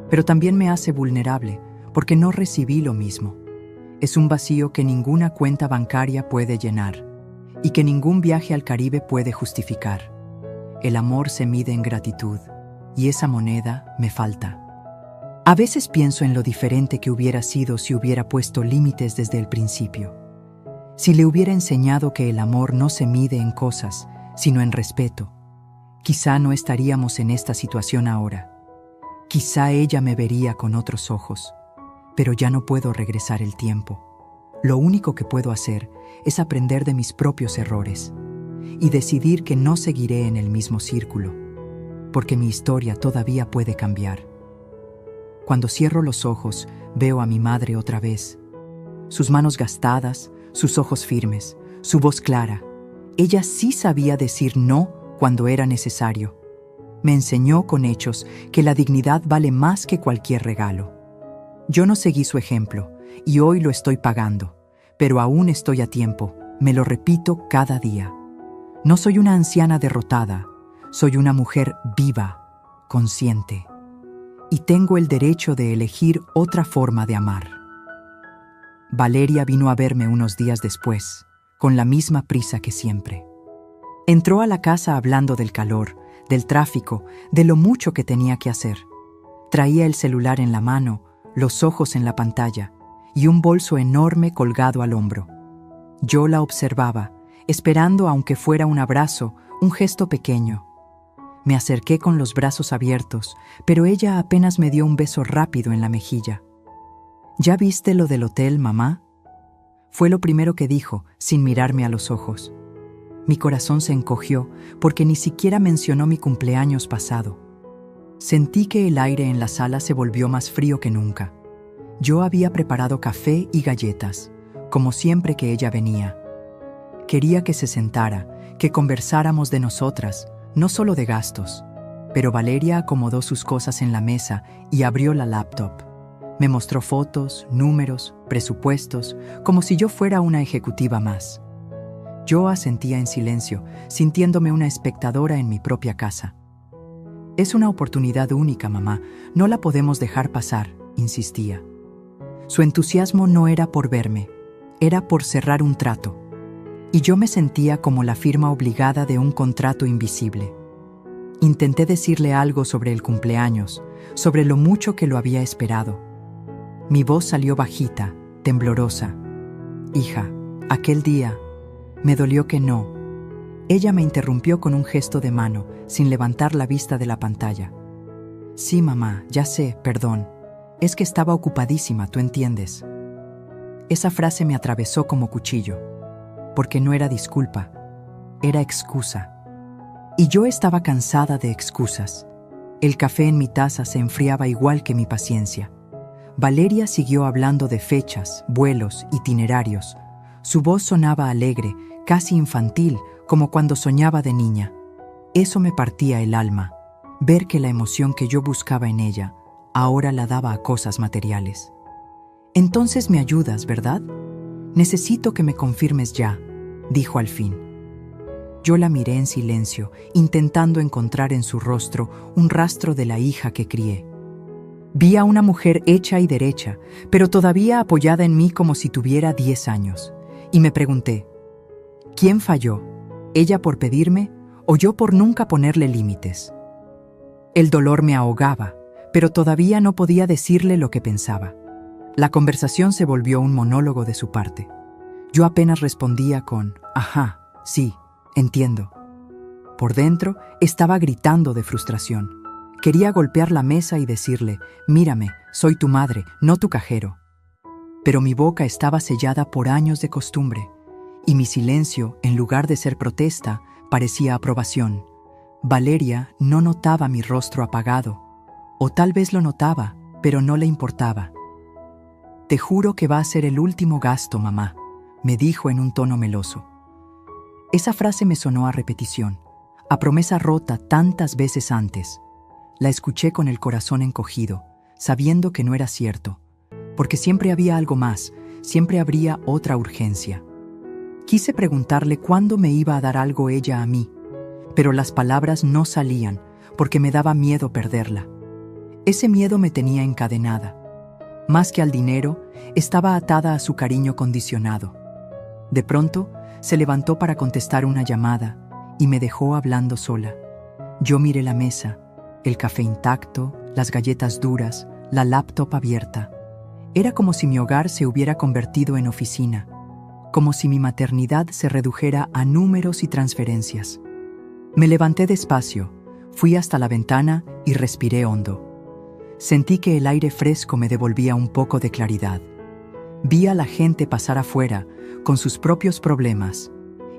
Pero también me hace vulnerable, porque no recibí lo mismo. Es un vacío que ninguna cuenta bancaria puede llenar, y que ningún viaje al Caribe puede justificar. El amor se mide en gratitud, y esa moneda me falta. A veces pienso en lo diferente que hubiera sido si hubiera puesto límites desde el principio. Si le hubiera enseñado que el amor no se mide en cosas, sino en respeto, quizá no estaríamos en esta situación ahora. Quizá ella me vería con otros ojos, pero ya no puedo regresar el tiempo. Lo único que puedo hacer es aprender de mis propios errores y decidir que no seguiré en el mismo círculo, porque mi historia todavía puede cambiar. Cuando cierro los ojos, veo a mi madre otra vez. Sus manos gastadas, sus ojos firmes, su voz clara. Ella sí sabía decir no cuando era necesario. Me enseñó con hechos que la dignidad vale más que cualquier regalo. Yo no seguí su ejemplo, y hoy lo estoy pagando, pero aún estoy a tiempo, me lo repito cada día. No soy una anciana derrotada, soy una mujer viva, consciente, y tengo el derecho de elegir otra forma de amar. Valeria vino a verme unos días después, con la misma prisa que siempre. Entró a la casa hablando del calor, del tráfico, de lo mucho que tenía que hacer. Traía el celular en la mano, los ojos en la pantalla y un bolso enorme colgado al hombro. Yo la observaba, esperando, aunque fuera un abrazo, un gesto pequeño. Me acerqué con los brazos abiertos, pero ella apenas me dio un beso rápido en la mejilla. ¿Ya viste lo del hotel, mamá? Fue lo primero que dijo, sin mirarme a los ojos. Mi corazón se encogió porque ni siquiera mencionó mi cumpleaños pasado. Sentí que el aire en la sala se volvió más frío que nunca. Yo había preparado café y galletas, como siempre que ella venía. Quería que se sentara, que conversáramos de nosotras, no solo de gastos. Pero Valeria acomodó sus cosas en la mesa y abrió la laptop. Me mostró fotos, números, presupuestos, como si yo fuera una ejecutiva más. Yo asentía en silencio, sintiéndome una espectadora en mi propia casa. Es una oportunidad única, mamá, no la podemos dejar pasar, insistía. Su entusiasmo no era por verme, era por cerrar un trato. Y yo me sentía como la firma obligada de un contrato invisible. Intenté decirle algo sobre el cumpleaños, sobre lo mucho que lo había esperado. Mi voz salió bajita, temblorosa. Hija, aquel día, me dolió que no. Ella me interrumpió con un gesto de mano, sin levantar la vista de la pantalla. Sí, mamá, ya sé, perdón. Es que estaba ocupadísima, tú entiendes. Esa frase me atravesó como cuchillo, porque no era disculpa, era excusa. Y yo estaba cansada de excusas. El café en mi taza se enfriaba igual que mi paciencia. Valeria siguió hablando de fechas, vuelos, itinerarios. Su voz sonaba alegre, casi infantil, como cuando soñaba de niña. Eso me partía el alma, ver que la emoción que yo buscaba en ella ahora la daba a cosas materiales. Entonces me ayudas, ¿verdad? Necesito que me confirmes ya, dijo al fin. Yo la miré en silencio, intentando encontrar en su rostro un rastro de la hija que crié. Vi a una mujer hecha y derecha, pero todavía apoyada en mí como si tuviera 10 años. Y me pregunté, ¿quién falló? ¿Ella por pedirme o yo por nunca ponerle límites? El dolor me ahogaba, pero todavía no podía decirle lo que pensaba. La conversación se volvió un monólogo de su parte. Yo apenas respondía con, ajá, sí, entiendo. Por dentro estaba gritando de frustración. Quería golpear la mesa y decirle, mírame, soy tu madre, no tu cajero. Pero mi boca estaba sellada por años de costumbre, y mi silencio, en lugar de ser protesta, parecía aprobación. Valeria no notaba mi rostro apagado, o tal vez lo notaba, pero no le importaba. Te juro que va a ser el último gasto, mamá, me dijo en un tono meloso. Esa frase me sonó a repetición, a promesa rota tantas veces antes. La escuché con el corazón encogido, sabiendo que no era cierto, porque siempre había algo más, siempre habría otra urgencia. Quise preguntarle cuándo me iba a dar algo ella a mí, pero las palabras no salían porque me daba miedo perderla. Ese miedo me tenía encadenada. Más que al dinero, estaba atada a su cariño condicionado. De pronto, se levantó para contestar una llamada y me dejó hablando sola. Yo miré la mesa, el café intacto, las galletas duras, la laptop abierta. Era como si mi hogar se hubiera convertido en oficina, como si mi maternidad se redujera a números y transferencias. Me levanté despacio, fui hasta la ventana y respiré hondo. Sentí que el aire fresco me devolvía un poco de claridad. Vi a la gente pasar afuera con sus propios problemas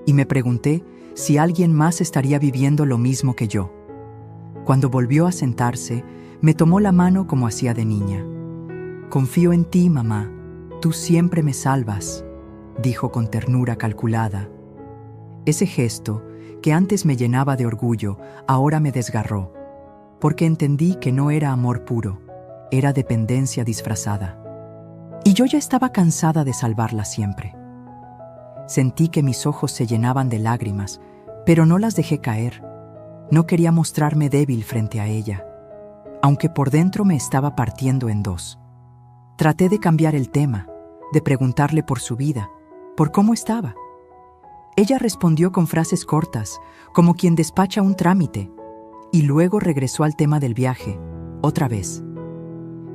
y me pregunté si alguien más estaría viviendo lo mismo que yo. Cuando volvió a sentarse, me tomó la mano como hacía de niña. Confío en ti, mamá. Tú siempre me salvas, dijo con ternura calculada. Ese gesto, que antes me llenaba de orgullo, ahora me desgarró, porque entendí que no era amor puro, era dependencia disfrazada. Y yo ya estaba cansada de salvarla siempre. Sentí que mis ojos se llenaban de lágrimas, pero no las dejé caer. No quería mostrarme débil frente a ella, aunque por dentro me estaba partiendo en dos. Traté de cambiar el tema, de preguntarle por su vida, por cómo estaba. Ella respondió con frases cortas, como quien despacha un trámite, y luego regresó al tema del viaje, otra vez.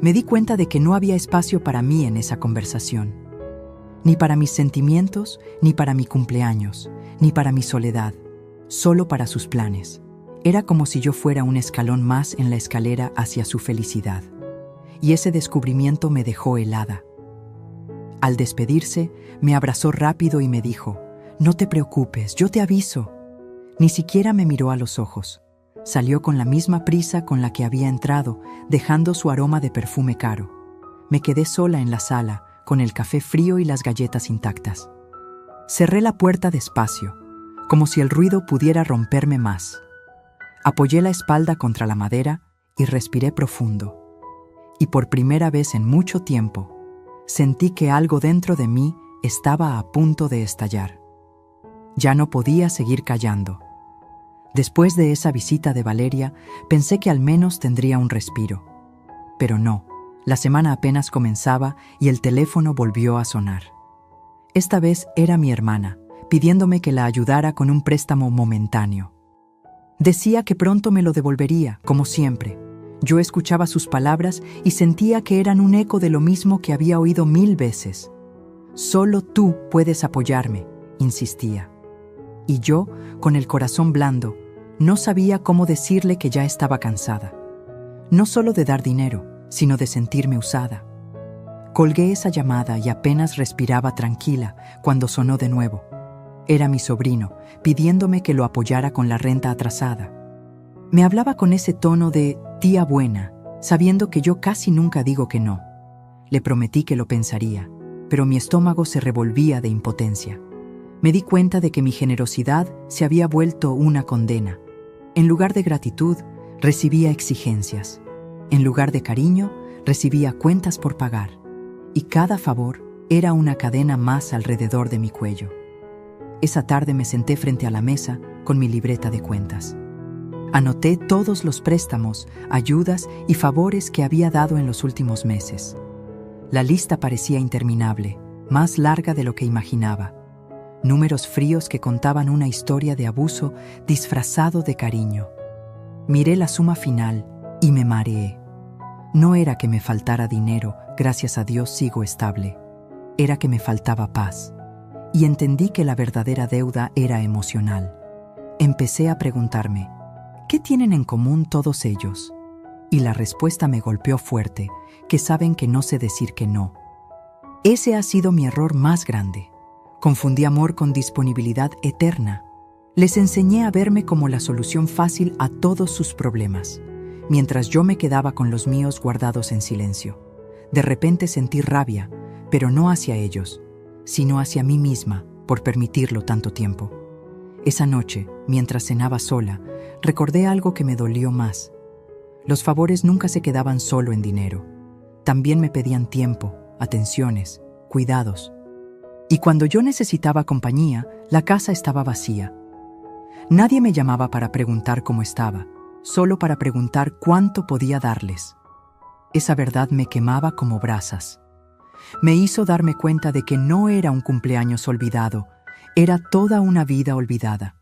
Me di cuenta de que no había espacio para mí en esa conversación. Ni para mis sentimientos, ni para mi cumpleaños, ni para mi soledad, solo para sus planes. Era como si yo fuera un escalón más en la escalera hacia su felicidad. Y ese descubrimiento me dejó helada. Al despedirse, me abrazó rápido y me dijo: «No te preocupes, yo te aviso». Ni siquiera me miró a los ojos. Salió con la misma prisa con la que había entrado, dejando su aroma de perfume caro. Me quedé sola en la sala, con el café frío y las galletas intactas. Cerré la puerta despacio, como si el ruido pudiera romperme más. Apoyé la espalda contra la madera y respiré profundo. Y por primera vez en mucho tiempo, sentí que algo dentro de mí estaba a punto de estallar. Ya no podía seguir callando. Después de esa visita de Valeria, pensé que al menos tendría un respiro. Pero no, la semana apenas comenzaba y el teléfono volvió a sonar. Esta vez era mi hermana, pidiéndome que la ayudara con un préstamo momentáneo. Decía que pronto me lo devolvería, como siempre. Yo escuchaba sus palabras y sentía que eran un eco de lo mismo que había oído 1000 veces. «Solo tú puedes apoyarme», insistía. Y yo, con el corazón blando, no sabía cómo decirle que ya estaba cansada. No solo de dar dinero, sino de sentirme usada. Colgué esa llamada y apenas respiraba tranquila cuando sonó de nuevo. Era mi sobrino, pidiéndome que lo apoyara con la renta atrasada. Me hablaba con ese tono de tía buena, sabiendo que yo casi nunca digo que no. Le prometí que lo pensaría, pero mi estómago se revolvía de impotencia. Me di cuenta de que mi generosidad se había vuelto una condena. En lugar de gratitud, recibía exigencias. En lugar de cariño, recibía cuentas por pagar. Y cada favor era una cadena más alrededor de mi cuello. Esa tarde me senté frente a la mesa con mi libreta de cuentas. Anoté todos los préstamos, ayudas y favores que había dado en los últimos meses. La lista parecía interminable, más larga de lo que imaginaba. Números fríos que contaban una historia de abuso disfrazado de cariño. Miré la suma final y me mareé. No era que me faltara dinero, gracias a Dios sigo estable. Era que me faltaba paz. Y entendí que la verdadera deuda era emocional. Empecé a preguntarme, ¿qué tienen en común todos ellos? Y la respuesta me golpeó fuerte, que saben que no sé decir que no. Ese ha sido mi error más grande. Confundí amor con disponibilidad eterna. Les enseñé a verme como la solución fácil a todos sus problemas, mientras yo me quedaba con los míos guardados en silencio. De repente sentí rabia, pero no hacia ellos, sino hacia mí misma por permitirlo tanto tiempo. Esa noche, mientras cenaba sola, recordé algo que me dolió más. Los favores nunca se quedaban solo en dinero. También me pedían tiempo, atenciones, cuidados. Y cuando yo necesitaba compañía, la casa estaba vacía. Nadie me llamaba para preguntar cómo estaba, solo para preguntar cuánto podía darles. Esa verdad me quemaba como brasas. Me hizo darme cuenta de que no era un cumpleaños olvidado, era toda una vida olvidada,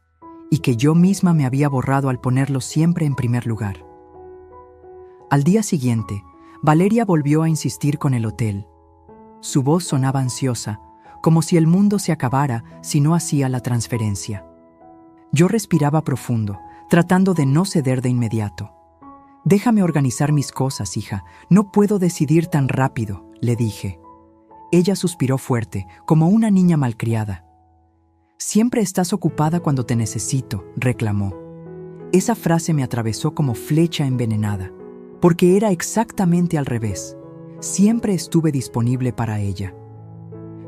y que yo misma me había borrado al ponerlo siempre en primer lugar. Al día siguiente, Valeria volvió a insistir con el hotel. Su voz sonaba ansiosa, como si el mundo se acabara si no hacía la transferencia. Yo respiraba profundo, tratando de no ceder de inmediato. «Déjame organizar mis cosas, hija, no puedo decidir tan rápido», le dije. Ella suspiró fuerte, como una niña malcriada. «Siempre estás ocupada cuando te necesito», reclamó. Esa frase me atravesó como flecha envenenada, porque era exactamente al revés. Siempre estuve disponible para ella.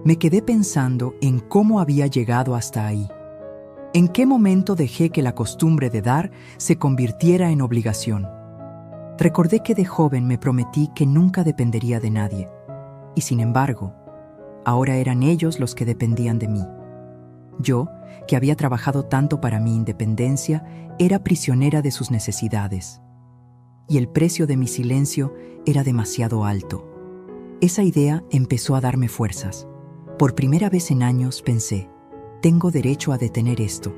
Me quedé pensando en cómo había llegado hasta ahí. ¿En qué momento dejé que la costumbre de dar se convirtiera en obligación? Recordé que de joven me prometí que nunca dependería de nadie. Y sin embargo, ahora eran ellos los que dependían de mí. Yo, que había trabajado tanto para mi independencia, era prisionera de sus necesidades. Y el precio de mi silencio era demasiado alto. Esa idea empezó a darme fuerzas. Por primera vez en años pensé, tengo derecho a detener esto.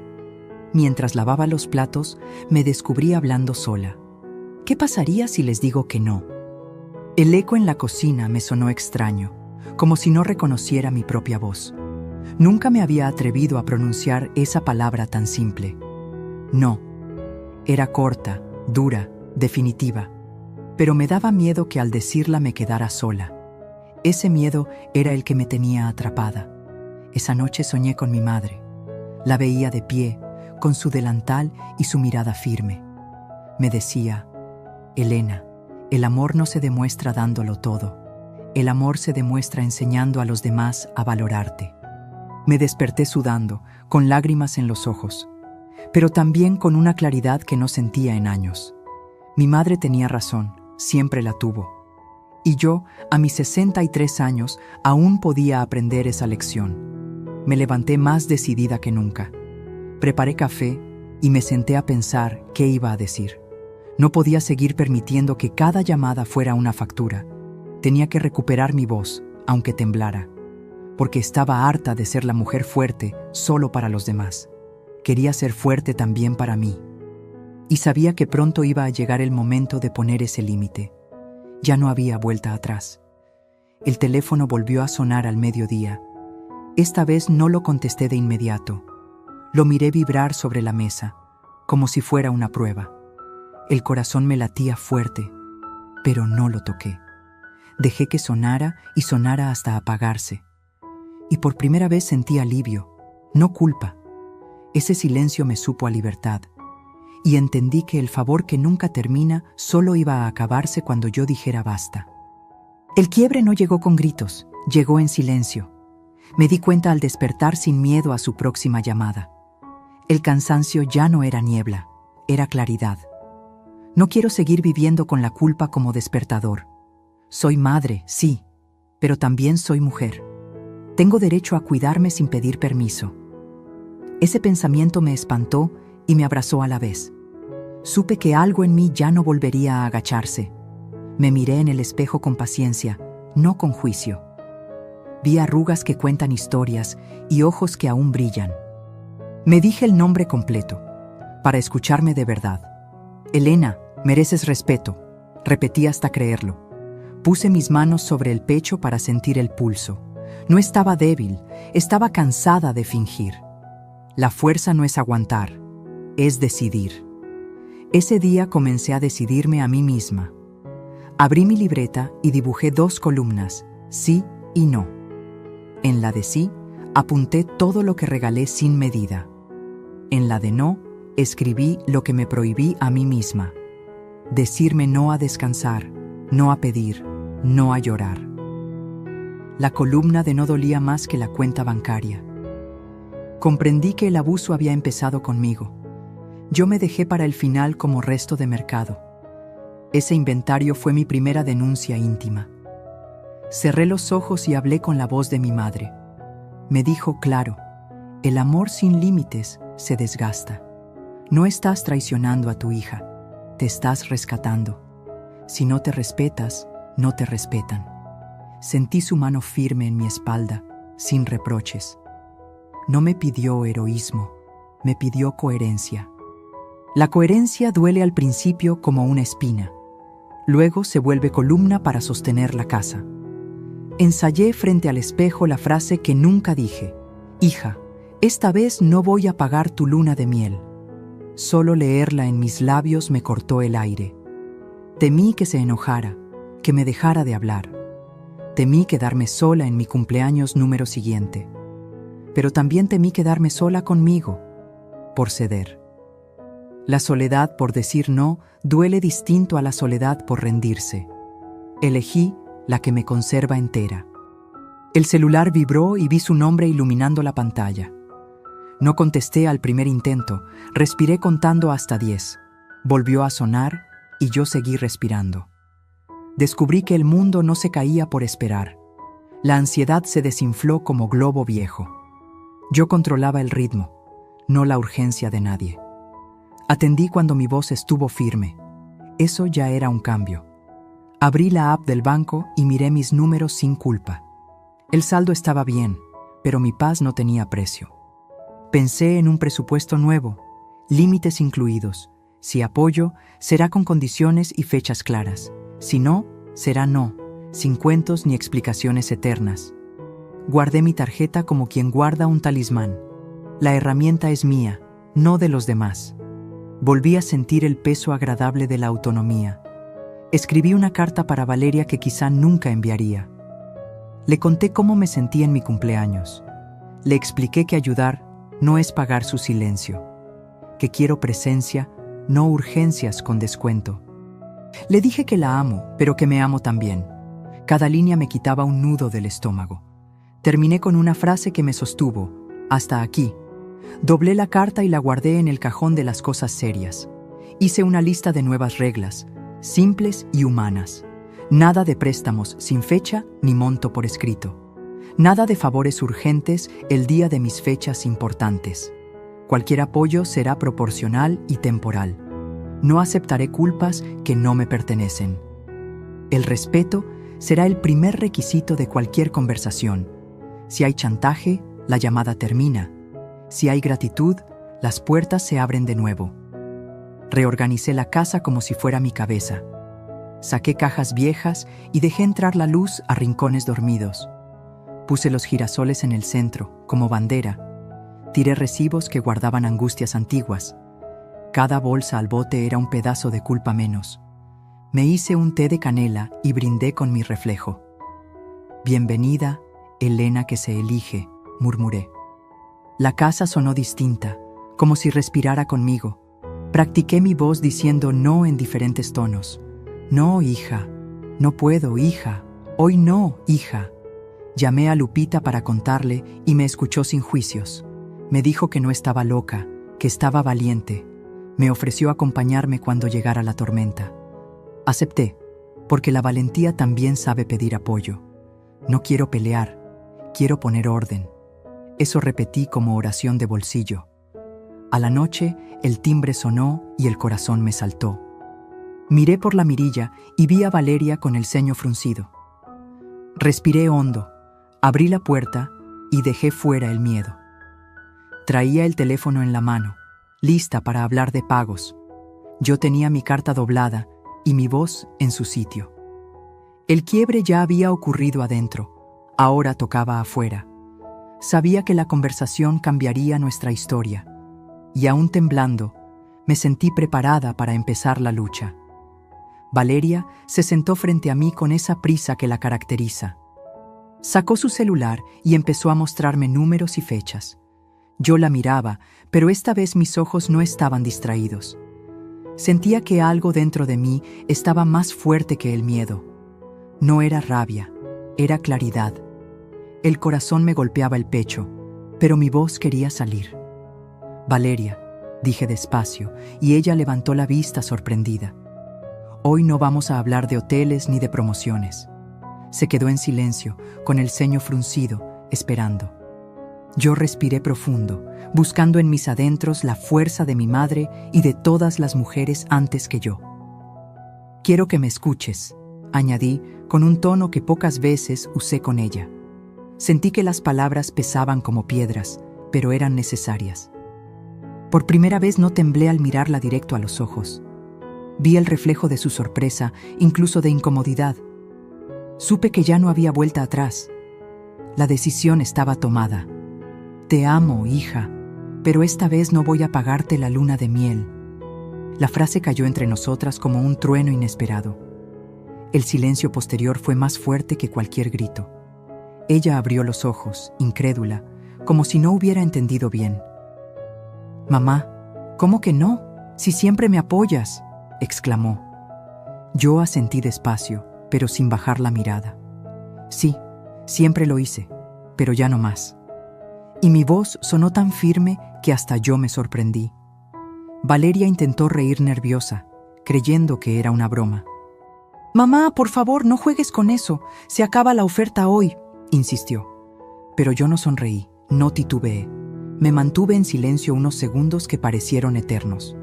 Mientras lavaba los platos, me descubrí hablando sola. ¿Qué pasaría si les digo que no? El eco en la cocina me sonó extraño, como si no reconociera mi propia voz. Nunca me había atrevido a pronunciar esa palabra tan simple. No. Era corta, dura, definitiva, pero me daba miedo que al decirla me quedara sola. Ese miedo era el que me tenía atrapada. Esa noche soñé con mi madre. La veía de pie, con su delantal y su mirada firme. Me decía: Elena, el amor no se demuestra dándolo todo. El amor se demuestra enseñando a los demás a valorarte. Me desperté sudando, con lágrimas en los ojos, pero también con una claridad que no sentía en años. Mi madre tenía razón, siempre la tuvo. Y yo, a mis 63 años, aún podía aprender esa lección. Me levanté más decidida que nunca. Preparé café y me senté a pensar qué iba a decir. No podía seguir permitiendo que cada llamada fuera una factura. Tenía que recuperar mi voz, aunque temblara, porque estaba harta de ser la mujer fuerte solo para los demás. Quería ser fuerte también para mí. Y sabía que pronto iba a llegar el momento de poner ese límite. Ya no había vuelta atrás. El teléfono volvió a sonar al mediodía. Esta vez no lo contesté de inmediato. Lo miré vibrar sobre la mesa, como si fuera una prueba. El corazón me latía fuerte, pero no lo toqué. Dejé que sonara y sonara hasta apagarse. Y por primera vez sentí alivio, no culpa. Ese silencio me supo a libertad. Y entendí que el favor que nunca termina solo iba a acabarse cuando yo dijera basta. El quiebre no llegó con gritos, llegó en silencio. Me di cuenta al despertar sin miedo a su próxima llamada. El cansancio ya no era niebla, era claridad. No quiero seguir viviendo con la culpa como despertador. Soy madre, sí, pero también soy mujer. Tengo derecho a cuidarme sin pedir permiso. Ese pensamiento me espantó y me abrazó a la vez. Supe que algo en mí ya no volvería a agacharse. Me miré en el espejo con paciencia, no con juicio. Vi arrugas que cuentan historias y ojos que aún brillan. Me dije el nombre completo, para escucharme de verdad. Elena, mereces respeto, repetí hasta creerlo. Puse mis manos sobre el pecho para sentir el pulso. No estaba débil, estaba cansada de fingir. La fuerza no es aguantar, es decidir. Ese día comencé a decidirme a mí misma. Abrí mi libreta y dibujé 2 columnas, sí y no. En la de sí, apunté todo lo que regalé sin medida. En la de no, escribí lo que me prohibí a mí misma. Decirme no a descansar, no a pedir, no a llorar. La columna de no dolía más que la cuenta bancaria. Comprendí que el abuso había empezado conmigo. Yo me dejé para el final como resto de mercado. Ese inventario fue mi primera denuncia íntima. Cerré los ojos y hablé con la voz de mi madre. Me dijo claro: el amor sin límites se desgasta. No estás traicionando a tu hija, te estás rescatando. Si no te respetas, no te respetan. Sentí su mano firme en mi espalda, sin reproches. No me pidió heroísmo, me pidió coherencia. La coherencia duele al principio como una espina. Luego se vuelve columna para sostener la casa. Ensayé frente al espejo la frase que nunca dije: hija, esta vez no voy a pagar tu luna de miel. Solo leerla en mis labios me cortó el aire. Temí que se enojara, que me dejara de hablar. Temí quedarme sola en mi cumpleaños número siguiente. Pero también temí quedarme sola conmigo, por ceder. La soledad por decir no duele distinto a la soledad por rendirse. Elegí la que me conserva entera. El celular vibró y vi su nombre iluminando la pantalla. No contesté al primer intento, respiré contando hasta 10. Volvió a sonar y yo seguí respirando. Descubrí que el mundo no se caía por esperar. La ansiedad se desinfló como globo viejo. Yo controlaba el ritmo, no la urgencia de nadie. Atendí cuando mi voz estuvo firme. Eso ya era un cambio. Abrí la app del banco y miré mis números sin culpa. El saldo estaba bien, pero mi paz no tenía precio. Pensé en un presupuesto nuevo, límites incluidos. Si apoyo, será con condiciones y fechas claras. Si no, será no, sin cuentos ni explicaciones eternas. Guardé mi tarjeta como quien guarda un talismán. La herramienta es mía, no de los demás. Volví a sentir el peso agradable de la autonomía. Escribí una carta para Valeria que quizá nunca enviaría. Le conté cómo me sentía en mi cumpleaños. Le expliqué que ayudar no es pagar su silencio, que quiero presencia, no urgencias con descuento. Le dije que la amo, pero que me amo también. Cada línea me quitaba un nudo del estómago. Terminé con una frase que me sostuvo: hasta aquí. Doblé la carta y la guardé en el cajón de las cosas serias. Hice una lista de nuevas reglas, simples y humanas. Nada de préstamos sin fecha ni monto por escrito. Nada de favores urgentes el día de mis fechas importantes. Cualquier apoyo será proporcional y temporal. No aceptaré culpas que no me pertenecen. El respeto será el primer requisito de cualquier conversación. Si hay chantaje, la llamada termina. Si hay gratitud, las puertas se abren de nuevo. Reorganicé la casa como si fuera mi cabeza. Saqué cajas viejas y dejé entrar la luz a rincones dormidos. Puse los girasoles en el centro, como bandera. Tiré recibos que guardaban angustias antiguas. Cada bolsa al bote era un pedazo de culpa menos. Me hice un té de canela y brindé con mi reflejo. Bienvenida, Elena que se elige, murmuré. La casa sonó distinta, como si respirara conmigo. Practiqué mi voz diciendo no en diferentes tonos. No, hija. No puedo, hija. Hoy no, hija. Llamé a Lupita para contarle y me escuchó sin juicios. Me dijo que no estaba loca, que estaba valiente. Me ofreció acompañarme cuando llegara la tormenta. Acepté, porque la valentía también sabe pedir apoyo. No quiero pelear, quiero poner orden. Eso repetí como oración de bolsillo. A la noche, el timbre sonó y el corazón me saltó. Miré por la mirilla y vi a Valeria con el ceño fruncido. Respiré hondo, abrí la puerta y dejé fuera el miedo. Traía el teléfono en la mano, lista para hablar de pagos. Yo tenía mi carta doblada y mi voz en su sitio. El quiebre ya había ocurrido adentro, ahora tocaba afuera. Sabía que la conversación cambiaría nuestra historia, y aún temblando, me sentí preparada para empezar la lucha. Valeria se sentó frente a mí con esa prisa que la caracteriza. Sacó su celular y empezó a mostrarme números y fechas. Yo la miraba, pero esta vez mis ojos no estaban distraídos. Sentía que algo dentro de mí estaba más fuerte que el miedo. No era rabia, era claridad. El corazón me golpeaba el pecho, pero mi voz quería salir. Valeria, dije despacio, y ella levantó la vista sorprendida. Hoy no vamos a hablar de hoteles ni de promociones. Se quedó en silencio, con el ceño fruncido, esperando. Yo respiré profundo, buscando en mis adentros la fuerza de mi madre y de todas las mujeres antes que yo. Quiero que me escuches, añadí, con un tono que pocas veces usé con ella. Sentí que las palabras pesaban como piedras, pero eran necesarias. Por primera vez no temblé al mirarla directo a los ojos. Vi el reflejo de su sorpresa, incluso de incomodidad. Supe que ya no había vuelta atrás. La decisión estaba tomada. Te amo, hija, pero esta vez no voy a pagarte la luna de miel. La frase cayó entre nosotras como un trueno inesperado. El silencio posterior fue más fuerte que cualquier grito. Ella abrió los ojos, incrédula, como si no hubiera entendido bien. Mamá, ¿cómo que no? Si siempre me apoyas, exclamó. Yo asentí despacio, pero sin bajar la mirada. Sí, siempre lo hice, pero ya no más. Y mi voz sonó tan firme que hasta yo me sorprendí. Valeria intentó reír nerviosa, creyendo que era una broma. Mamá, por favor, no juegues con eso. Se acaba la oferta hoy, insistió. Pero yo no sonreí, no titubeé. Me mantuve en silencio unos segundos que parecieron eternos.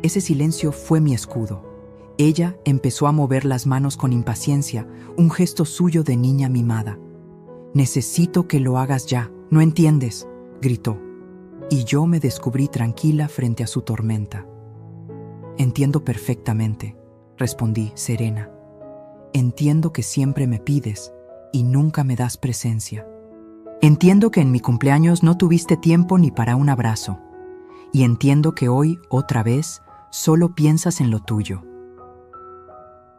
Ese silencio fue mi escudo. Ella empezó a mover las manos con impaciencia, un gesto suyo de niña mimada. Necesito que lo hagas ya, ¿no entiendes?, gritó. Y yo me descubrí tranquila frente a su tormenta. Entiendo perfectamente, respondí serena. Entiendo que siempre me pides y nunca me das presencia. Entiendo que en mi cumpleaños no tuviste tiempo ni para un abrazo. Y entiendo que hoy, otra vez, solo piensas en lo tuyo.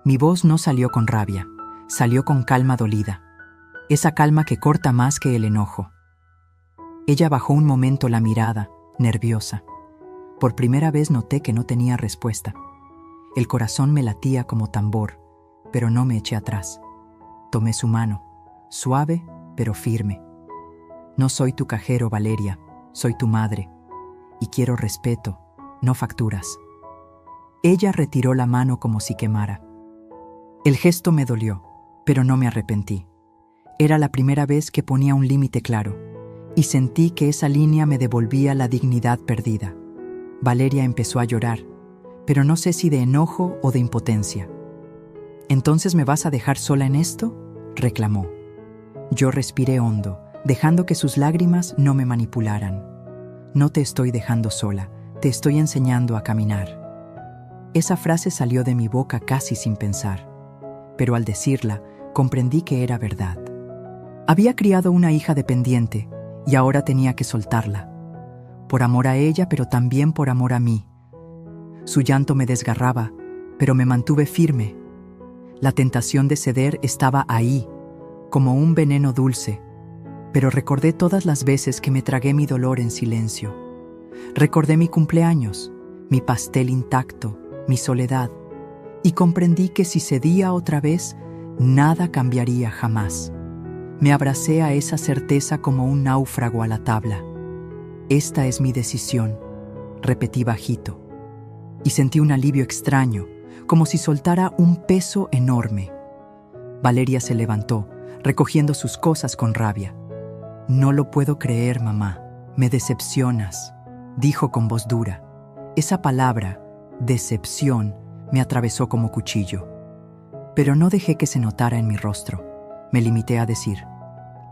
Mi voz no salió con rabia, salió con calma dolida, esa calma que corta más que el enojo. Ella bajó un momento la mirada, nerviosa. Por primera vez noté que no tenía respuesta. El corazón me latía como tambor, pero no me eché atrás. Tomé su mano, suave pero firme. No soy tu cajero, Valeria, soy tu madre, y quiero respeto, no facturas. Ella retiró la mano como si quemara. El gesto me dolió, pero no me arrepentí. Era la primera vez que ponía un límite claro, y sentí que esa línea me devolvía la dignidad perdida. Valeria empezó a llorar, pero no sé si de enojo o de impotencia. ¿Entonces me vas a dejar sola en esto?, reclamó. Yo respiré hondo, dejando que sus lágrimas no me manipularan. No te estoy dejando sola, te estoy enseñando a caminar. Esa frase salió de mi boca casi sin pensar, pero al decirla, comprendí que era verdad. Había criado una hija dependiente y ahora tenía que soltarla. Por amor a ella, pero también por amor a mí. Su llanto me desgarraba, pero me mantuve firme. La tentación de ceder estaba ahí, como un veneno dulce, pero recordé todas las veces que me tragué mi dolor en silencio. Recordé mi cumpleaños, mi pastel intacto, mi soledad, y comprendí que si cedía otra vez, nada cambiaría jamás. Me abracé a esa certeza como un náufrago a la tabla. Esta es mi decisión, repetí bajito, y sentí un alivio extraño, como si soltara un peso enorme. Valeria se levantó, recogiendo sus cosas con rabia. No lo puedo creer, mamá, me decepcionas, dijo con voz dura. Esa palabra, decepción, me atravesó como cuchillo. Pero no dejé que se notara en mi rostro. Me limité a decir,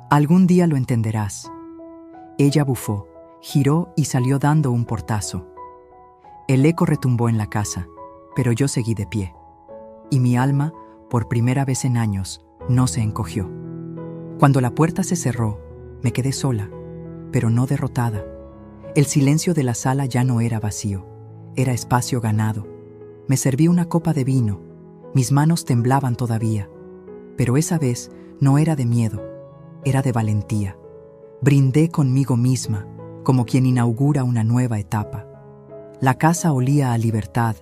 algún día lo entenderás. Ella bufó, giró y salió dando un portazo. El eco retumbó en la casa, pero yo seguí de pie. Y mi alma, por primera vez en años, no se encogió. Cuando la puerta se cerró, me quedé sola, pero no derrotada. El silencio de la sala ya no era vacío, era espacio ganado. Me serví una copa de vino, mis manos temblaban todavía, pero esa vez no era de miedo, era de valentía. Brindé conmigo misma, como quien inaugura una nueva etapa. La casa olía a libertad,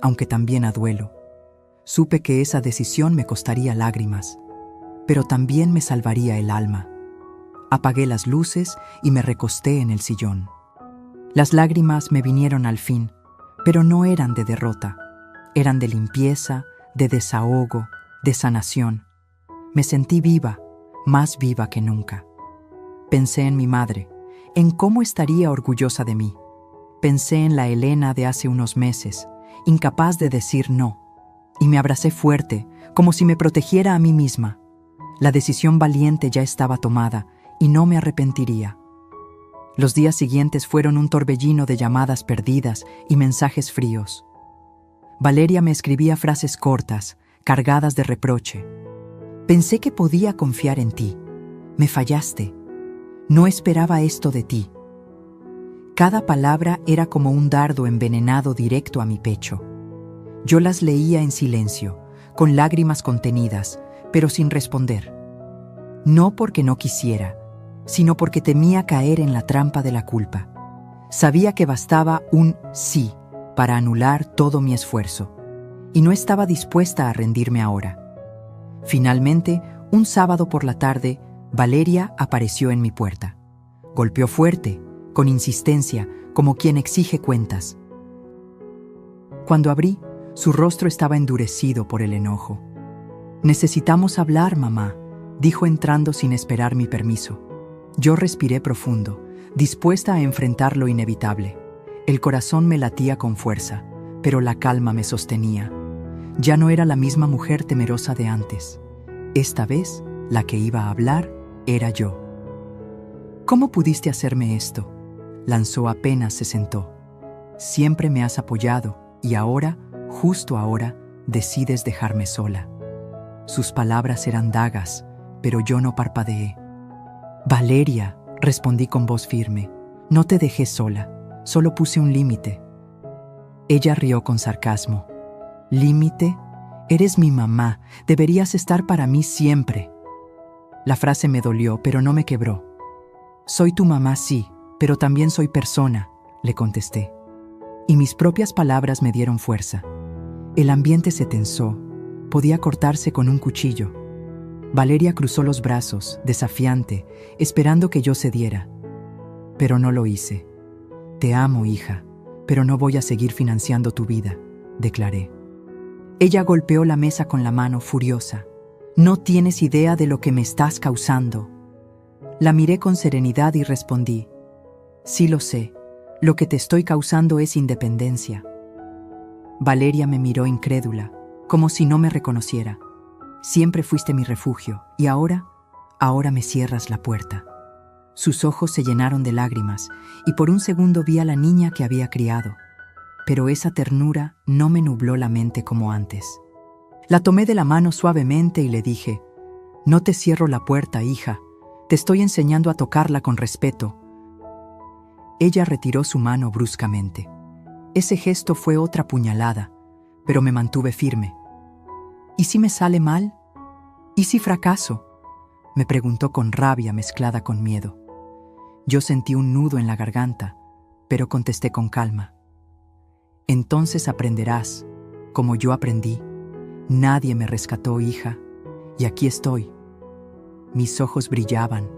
aunque también a duelo. Supe que esa decisión me costaría lágrimas, pero también me salvaría el alma. Apagué las luces y me recosté en el sillón. Las lágrimas me vinieron al fin, pero no eran de derrota. Eran de limpieza, de desahogo, de sanación. Me sentí viva, más viva que nunca. Pensé en mi madre, en cómo estaría orgullosa de mí. Pensé en la Elena de hace unos meses, incapaz de decir no, y me abracé fuerte, como si me protegiera a mí misma. La decisión valiente ya estaba tomada, y no me arrepentiría. Los días siguientes fueron un torbellino de llamadas perdidas y mensajes fríos. Valeria me escribía frases cortas, cargadas de reproche. Pensé que podía confiar en ti. Me fallaste. No esperaba esto de ti. Cada palabra era como un dardo envenenado directo a mi pecho. Yo las leía en silencio, con lágrimas contenidas, pero sin responder. No porque no quisiera, sino porque temía caer en la trampa de la culpa. Sabía que bastaba un sí para anular todo mi esfuerzo, y no estaba dispuesta a rendirme ahora. Finalmente, un sábado por la tarde, Valeria apareció en mi puerta. Golpeó fuerte, con insistencia, como quien exige cuentas. Cuando abrí, su rostro estaba endurecido por el enojo. «Necesitamos hablar, mamá», dijo entrando sin esperar mi permiso. Yo respiré profundo, dispuesta a enfrentar lo inevitable. El corazón me latía con fuerza, pero la calma me sostenía. Ya no era la misma mujer temerosa de antes. Esta vez, la que iba a hablar era yo. «¿Cómo pudiste hacerme esto?», lanzó apenas se sentó. «Siempre me has apoyado y ahora, justo ahora, decides dejarme sola». Sus palabras eran dagas, pero yo no parpadeé. «Valeria», respondí con voz firme, «no te dejé sola, solo puse un límite». Ella rió con sarcasmo. ¿Límite? Eres mi mamá, deberías estar para mí siempre. La frase me dolió, pero no me quebró. Soy tu mamá, sí, pero también soy persona, le contesté. Y mis propias palabras me dieron fuerza. El ambiente se tensó, podía cortarse con un cuchillo. Valeria cruzó los brazos, desafiante, esperando que yo cediera. Pero no lo hice. Te amo, hija, pero no voy a seguir financiando tu vida, declaré. Ella golpeó la mesa con la mano, furiosa. No tienes idea de lo que me estás causando. La miré con serenidad y respondí. Sí lo sé, lo que te estoy causando es independencia. Valeria me miró incrédula, como si no me reconociera. Siempre fuiste mi refugio, y ahora me cierras la puerta. Sus ojos se llenaron de lágrimas, y por un segundo vi a la niña que había criado. Pero esa ternura no me nubló la mente como antes. La tomé de la mano suavemente y le dije, no te cierro la puerta, hija, te estoy enseñando a tocarla con respeto. Ella retiró su mano bruscamente. Ese gesto fue otra puñalada, pero me mantuve firme. ¿Y si me sale mal? ¿Y si fracaso? Me preguntó con rabia mezclada con miedo. Yo sentí un nudo en la garganta, pero contesté con calma. Entonces aprenderás, como yo aprendí. Nadie me rescató, hija, y aquí estoy. Mis ojos brillaban,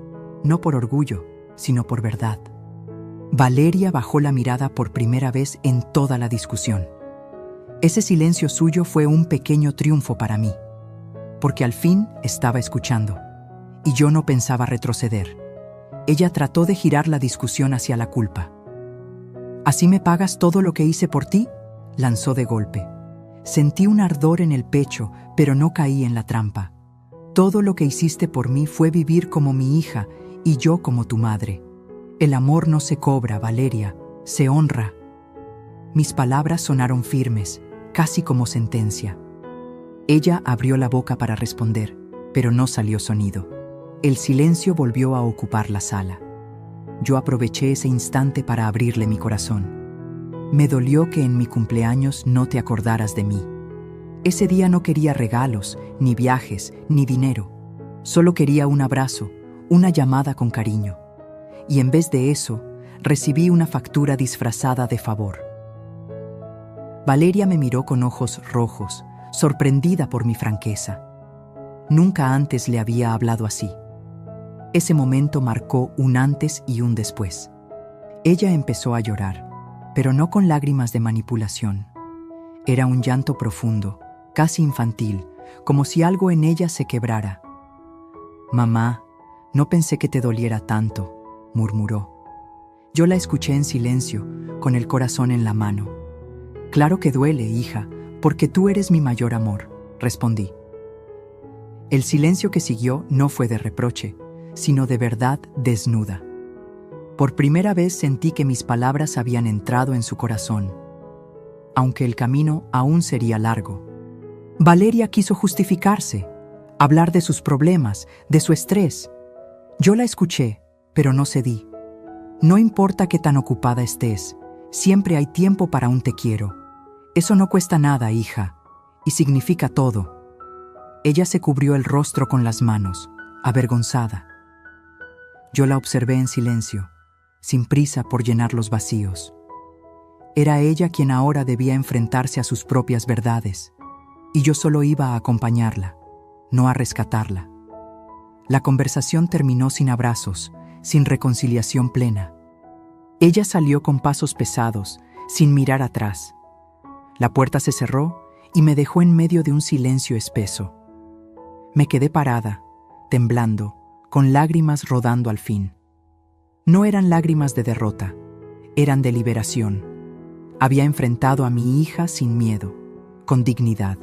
no por orgullo, sino por verdad. Valeria bajó la mirada por primera vez en toda la discusión. Ese silencio suyo fue un pequeño triunfo para mí, porque al fin estaba escuchando, y yo no pensaba retroceder. Ella trató de girar la discusión hacia la culpa. ¿Así me pagas todo lo que hice por ti?, lanzó de golpe. Sentí un ardor en el pecho, pero no caí en la trampa. Todo lo que hiciste por mí fue vivir como mi hija y yo como tu madre. El amor no se cobra, Valeria, se honra. Mis palabras sonaron firmes, casi como sentencia. Ella abrió la boca para responder, pero no salió sonido. El silencio volvió a ocupar la sala. Yo aproveché ese instante para abrirle mi corazón. Me dolió que en mi cumpleaños no te acordaras de mí. Ese día no quería regalos, ni viajes, ni dinero. Solo quería un abrazo, una llamada con cariño. Y en vez de eso, recibí una factura disfrazada de favor. Valeria me miró con ojos rojos, sorprendida por mi franqueza. Nunca antes le había hablado así. Ese momento marcó un antes y un después. Ella empezó a llorar, pero no con lágrimas de manipulación. Era un llanto profundo, casi infantil, como si algo en ella se quebrara. «Mamá, no pensé que te doliera tanto», murmuró. Yo la escuché en silencio, con el corazón en la mano. «Claro que duele, hija, porque tú eres mi mayor amor», respondí. El silencio que siguió no fue de reproche, sino de verdad desnuda. Por primera vez sentí que mis palabras habían entrado en su corazón, aunque el camino aún sería largo. Valeria quiso justificarse, hablar de sus problemas, de su estrés. Yo la escuché, pero no cedí. No importa qué tan ocupada estés, siempre hay tiempo para un te quiero. Eso no cuesta nada, hija, y significa todo. Ella se cubrió el rostro con las manos, avergonzada. Yo la observé en silencio, sin prisa por llenar los vacíos. Era ella quien ahora debía enfrentarse a sus propias verdades, y yo solo iba a acompañarla, no a rescatarla. La conversación terminó sin abrazos, sin reconciliación plena. Ella salió con pasos pesados, sin mirar atrás. La puerta se cerró y me dejó en medio de un silencio espeso. Me quedé parada, temblando, con lágrimas rodando al fin. No eran lágrimas de derrota, eran de liberación. Había enfrentado a mi hija sin miedo, con dignidad.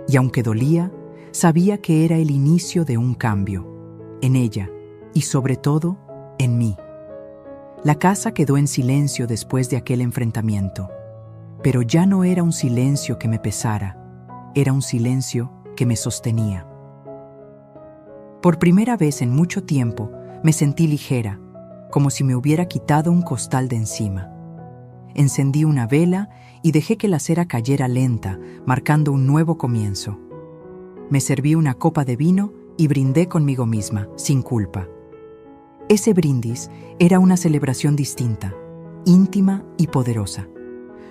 Y aunque dolía, sabía que era el inicio de un cambio, en ella y sobre todo en mí. La casa quedó en silencio después de aquel enfrentamiento, pero ya no era un silencio que me pesara, era un silencio que me sostenía. Por primera vez en mucho tiempo me sentí ligera, como si me hubiera quitado un costal de encima. Encendí una vela y dejé que la cera cayera lenta, marcando un nuevo comienzo. Me serví una copa de vino y brindé conmigo misma, sin culpa. Ese brindis era una celebración distinta, íntima y poderosa.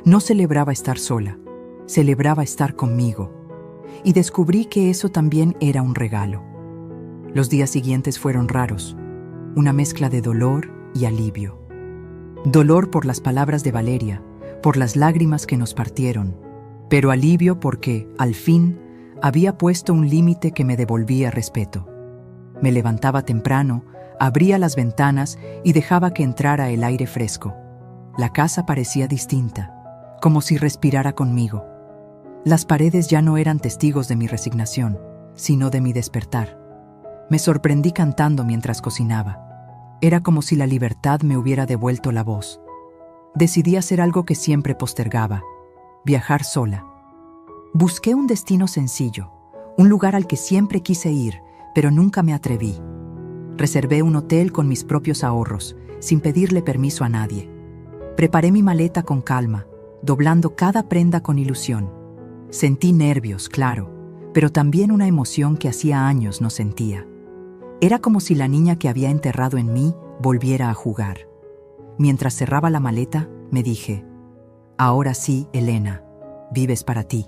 No celebraba estar sola, celebraba estar conmigo. Y descubrí que eso también era un regalo. Los días siguientes fueron raros, una mezcla de dolor y alivio. Dolor por las palabras de Valeria, por las lágrimas que nos partieron, pero alivio porque, al fin, había puesto un límite que me devolvía respeto. Me levantaba temprano, abría las ventanas y dejaba que entrara el aire fresco. La casa parecía distinta, como si respirara conmigo. Las paredes ya no eran testigos de mi resignación, sino de mi despertar. Me sorprendí cantando mientras cocinaba. Era como si la libertad me hubiera devuelto la voz. Decidí hacer algo que siempre postergaba: viajar sola. Busqué un destino sencillo, un lugar al que siempre quise ir, pero nunca me atreví. Reservé un hotel con mis propios ahorros, sin pedirle permiso a nadie. Preparé mi maleta con calma, doblando cada prenda con ilusión. Sentí nervios, claro, pero también una emoción que hacía años no sentía. Era como si la niña que había enterrado en mí volviera a jugar. Mientras cerraba la maleta, me dije: ahora sí, Elena, vives para ti.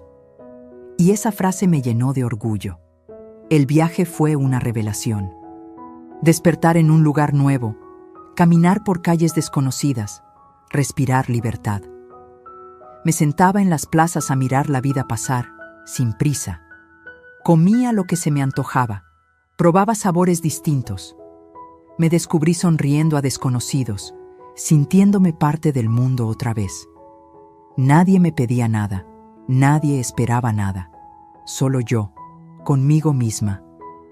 Y esa frase me llenó de orgullo. El viaje fue una revelación. Despertar en un lugar nuevo, caminar por calles desconocidas, respirar libertad. Me sentaba en las plazas a mirar la vida pasar, sin prisa. Comía lo que se me antojaba. Probaba sabores distintos. Me descubrí sonriendo a desconocidos, sintiéndome parte del mundo otra vez. Nadie me pedía nada, nadie esperaba nada. Solo yo, conmigo misma,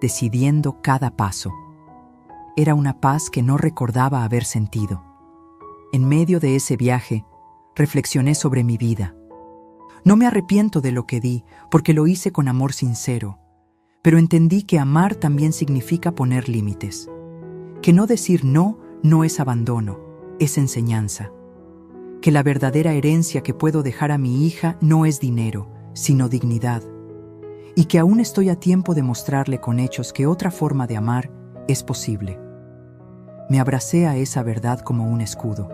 decidiendo cada paso. Era una paz que no recordaba haber sentido. En medio de ese viaje, reflexioné sobre mi vida. No me arrepiento de lo que di, porque lo hice con amor sincero. Pero entendí que amar también significa poner límites. Que no decir no es abandono, es enseñanza. Que la verdadera herencia que puedo dejar a mi hija no es dinero, sino dignidad. Y que aún estoy a tiempo de mostrarle con hechos que otra forma de amar es posible. Me abracé a esa verdad como un escudo.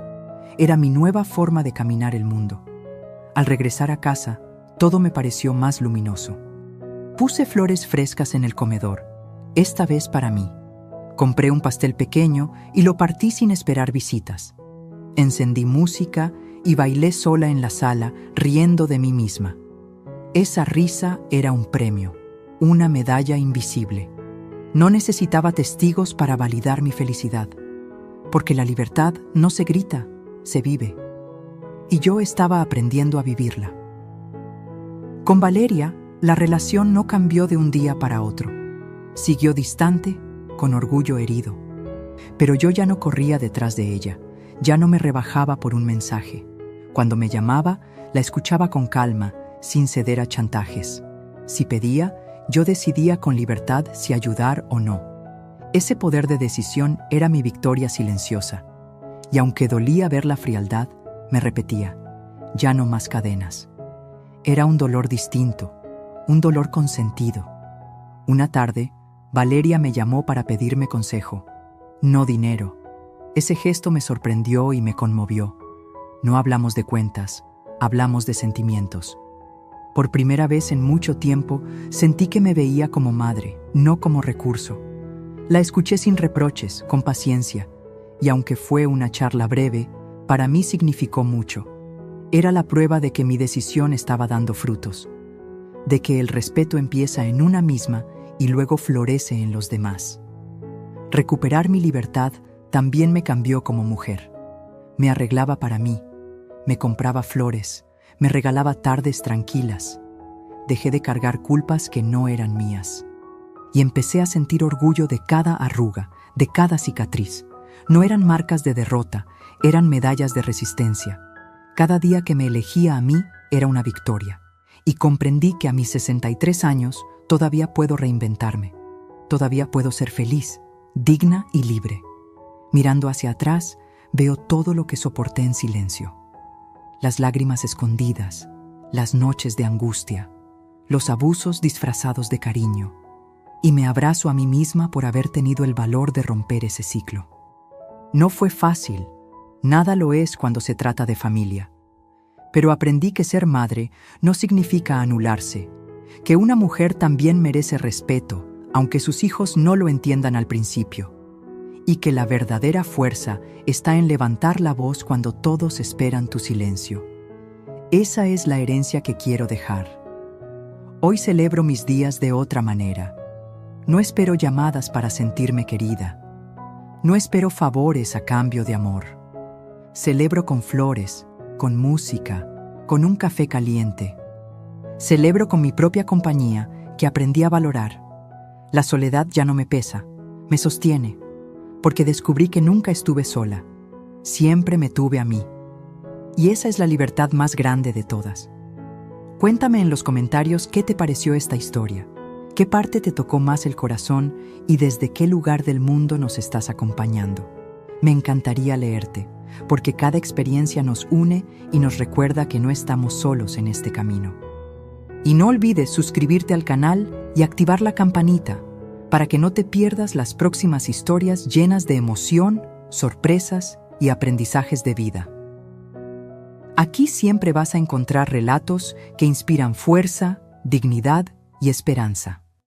Era mi nueva forma de caminar el mundo. Al regresar a casa, todo me pareció más luminoso. Puse flores frescas en el comedor, esta vez para mí. Compré un pastel pequeño y lo partí sin esperar visitas. Encendí música y bailé sola en la sala, riendo de mí misma. Esa risa era un premio, una medalla invisible. No necesitaba testigos para validar mi felicidad, porque la libertad no se grita, se vive. Y yo estaba aprendiendo a vivirla. Con Valeria, la relación no cambió de un día para otro. Siguió distante, con orgullo herido. Pero yo ya no corría detrás de ella, ya no me rebajaba por un mensaje. Cuando me llamaba, la escuchaba con calma, sin ceder a chantajes. Si pedía, yo decidía con libertad si ayudar o no. Ese poder de decisión era mi victoria silenciosa. Y aunque dolía ver la frialdad, me repetía: ya no más cadenas. Era un dolor distinto, un dolor con sentido. Una tarde, Valeria me llamó para pedirme consejo, no dinero. Ese gesto me sorprendió y me conmovió. No hablamos de cuentas, hablamos de sentimientos. Por primera vez en mucho tiempo, sentí que me veía como madre, no como recurso. La escuché sin reproches, con paciencia, y aunque fue una charla breve, para mí significó mucho. Era la prueba de que mi decisión estaba dando frutos, de que el respeto empieza en una misma y luego florece en los demás. Recuperar mi libertad también me cambió como mujer. Me arreglaba para mí, me compraba flores, me regalaba tardes tranquilas. Dejé de cargar culpas que no eran mías. Y empecé a sentir orgullo de cada arruga, de cada cicatriz. No eran marcas de derrota, eran medallas de resistencia. Cada día que me elegía a mí era una victoria. Y comprendí que a mis 63 años todavía puedo reinventarme. Todavía puedo ser feliz, digna y libre. Mirando hacia atrás, veo todo lo que soporté en silencio. las lágrimas escondidas, las noches de angustia, los abusos disfrazados de cariño, y me abrazo a mí misma por haber tenido el valor de romper ese ciclo. No fue fácil, nada lo es cuando se trata de familia, pero aprendí que ser madre no significa anularse, que una mujer también merece respeto, aunque sus hijos no lo entiendan al principio, y que la verdadera fuerza está en levantar la voz cuando todos esperan tu silencio. Esa es la herencia que quiero dejar. Hoy celebro mis días de otra manera. No espero llamadas para sentirme querida. No espero favores a cambio de amor. Celebro con flores, con música, con un café caliente. Celebro con mi propia compañía que aprendí a valorar. La soledad ya no me pesa, me sostiene, porque descubrí que nunca estuve sola. Siempre me tuve a mí. Y esa es la libertad más grande de todas. Cuéntame en los comentarios qué te pareció esta historia, qué parte te tocó más el corazón y desde qué lugar del mundo nos estás acompañando. Me encantaría leerte, porque cada experiencia nos une y nos recuerda que no estamos solos en este camino. Y no olvides suscribirte al canal y activar la campanita para que no te pierdas las próximas historias llenas de emoción, sorpresas y aprendizajes de vida. Aquí siempre vas a encontrar relatos que inspiran fuerza, dignidad y esperanza.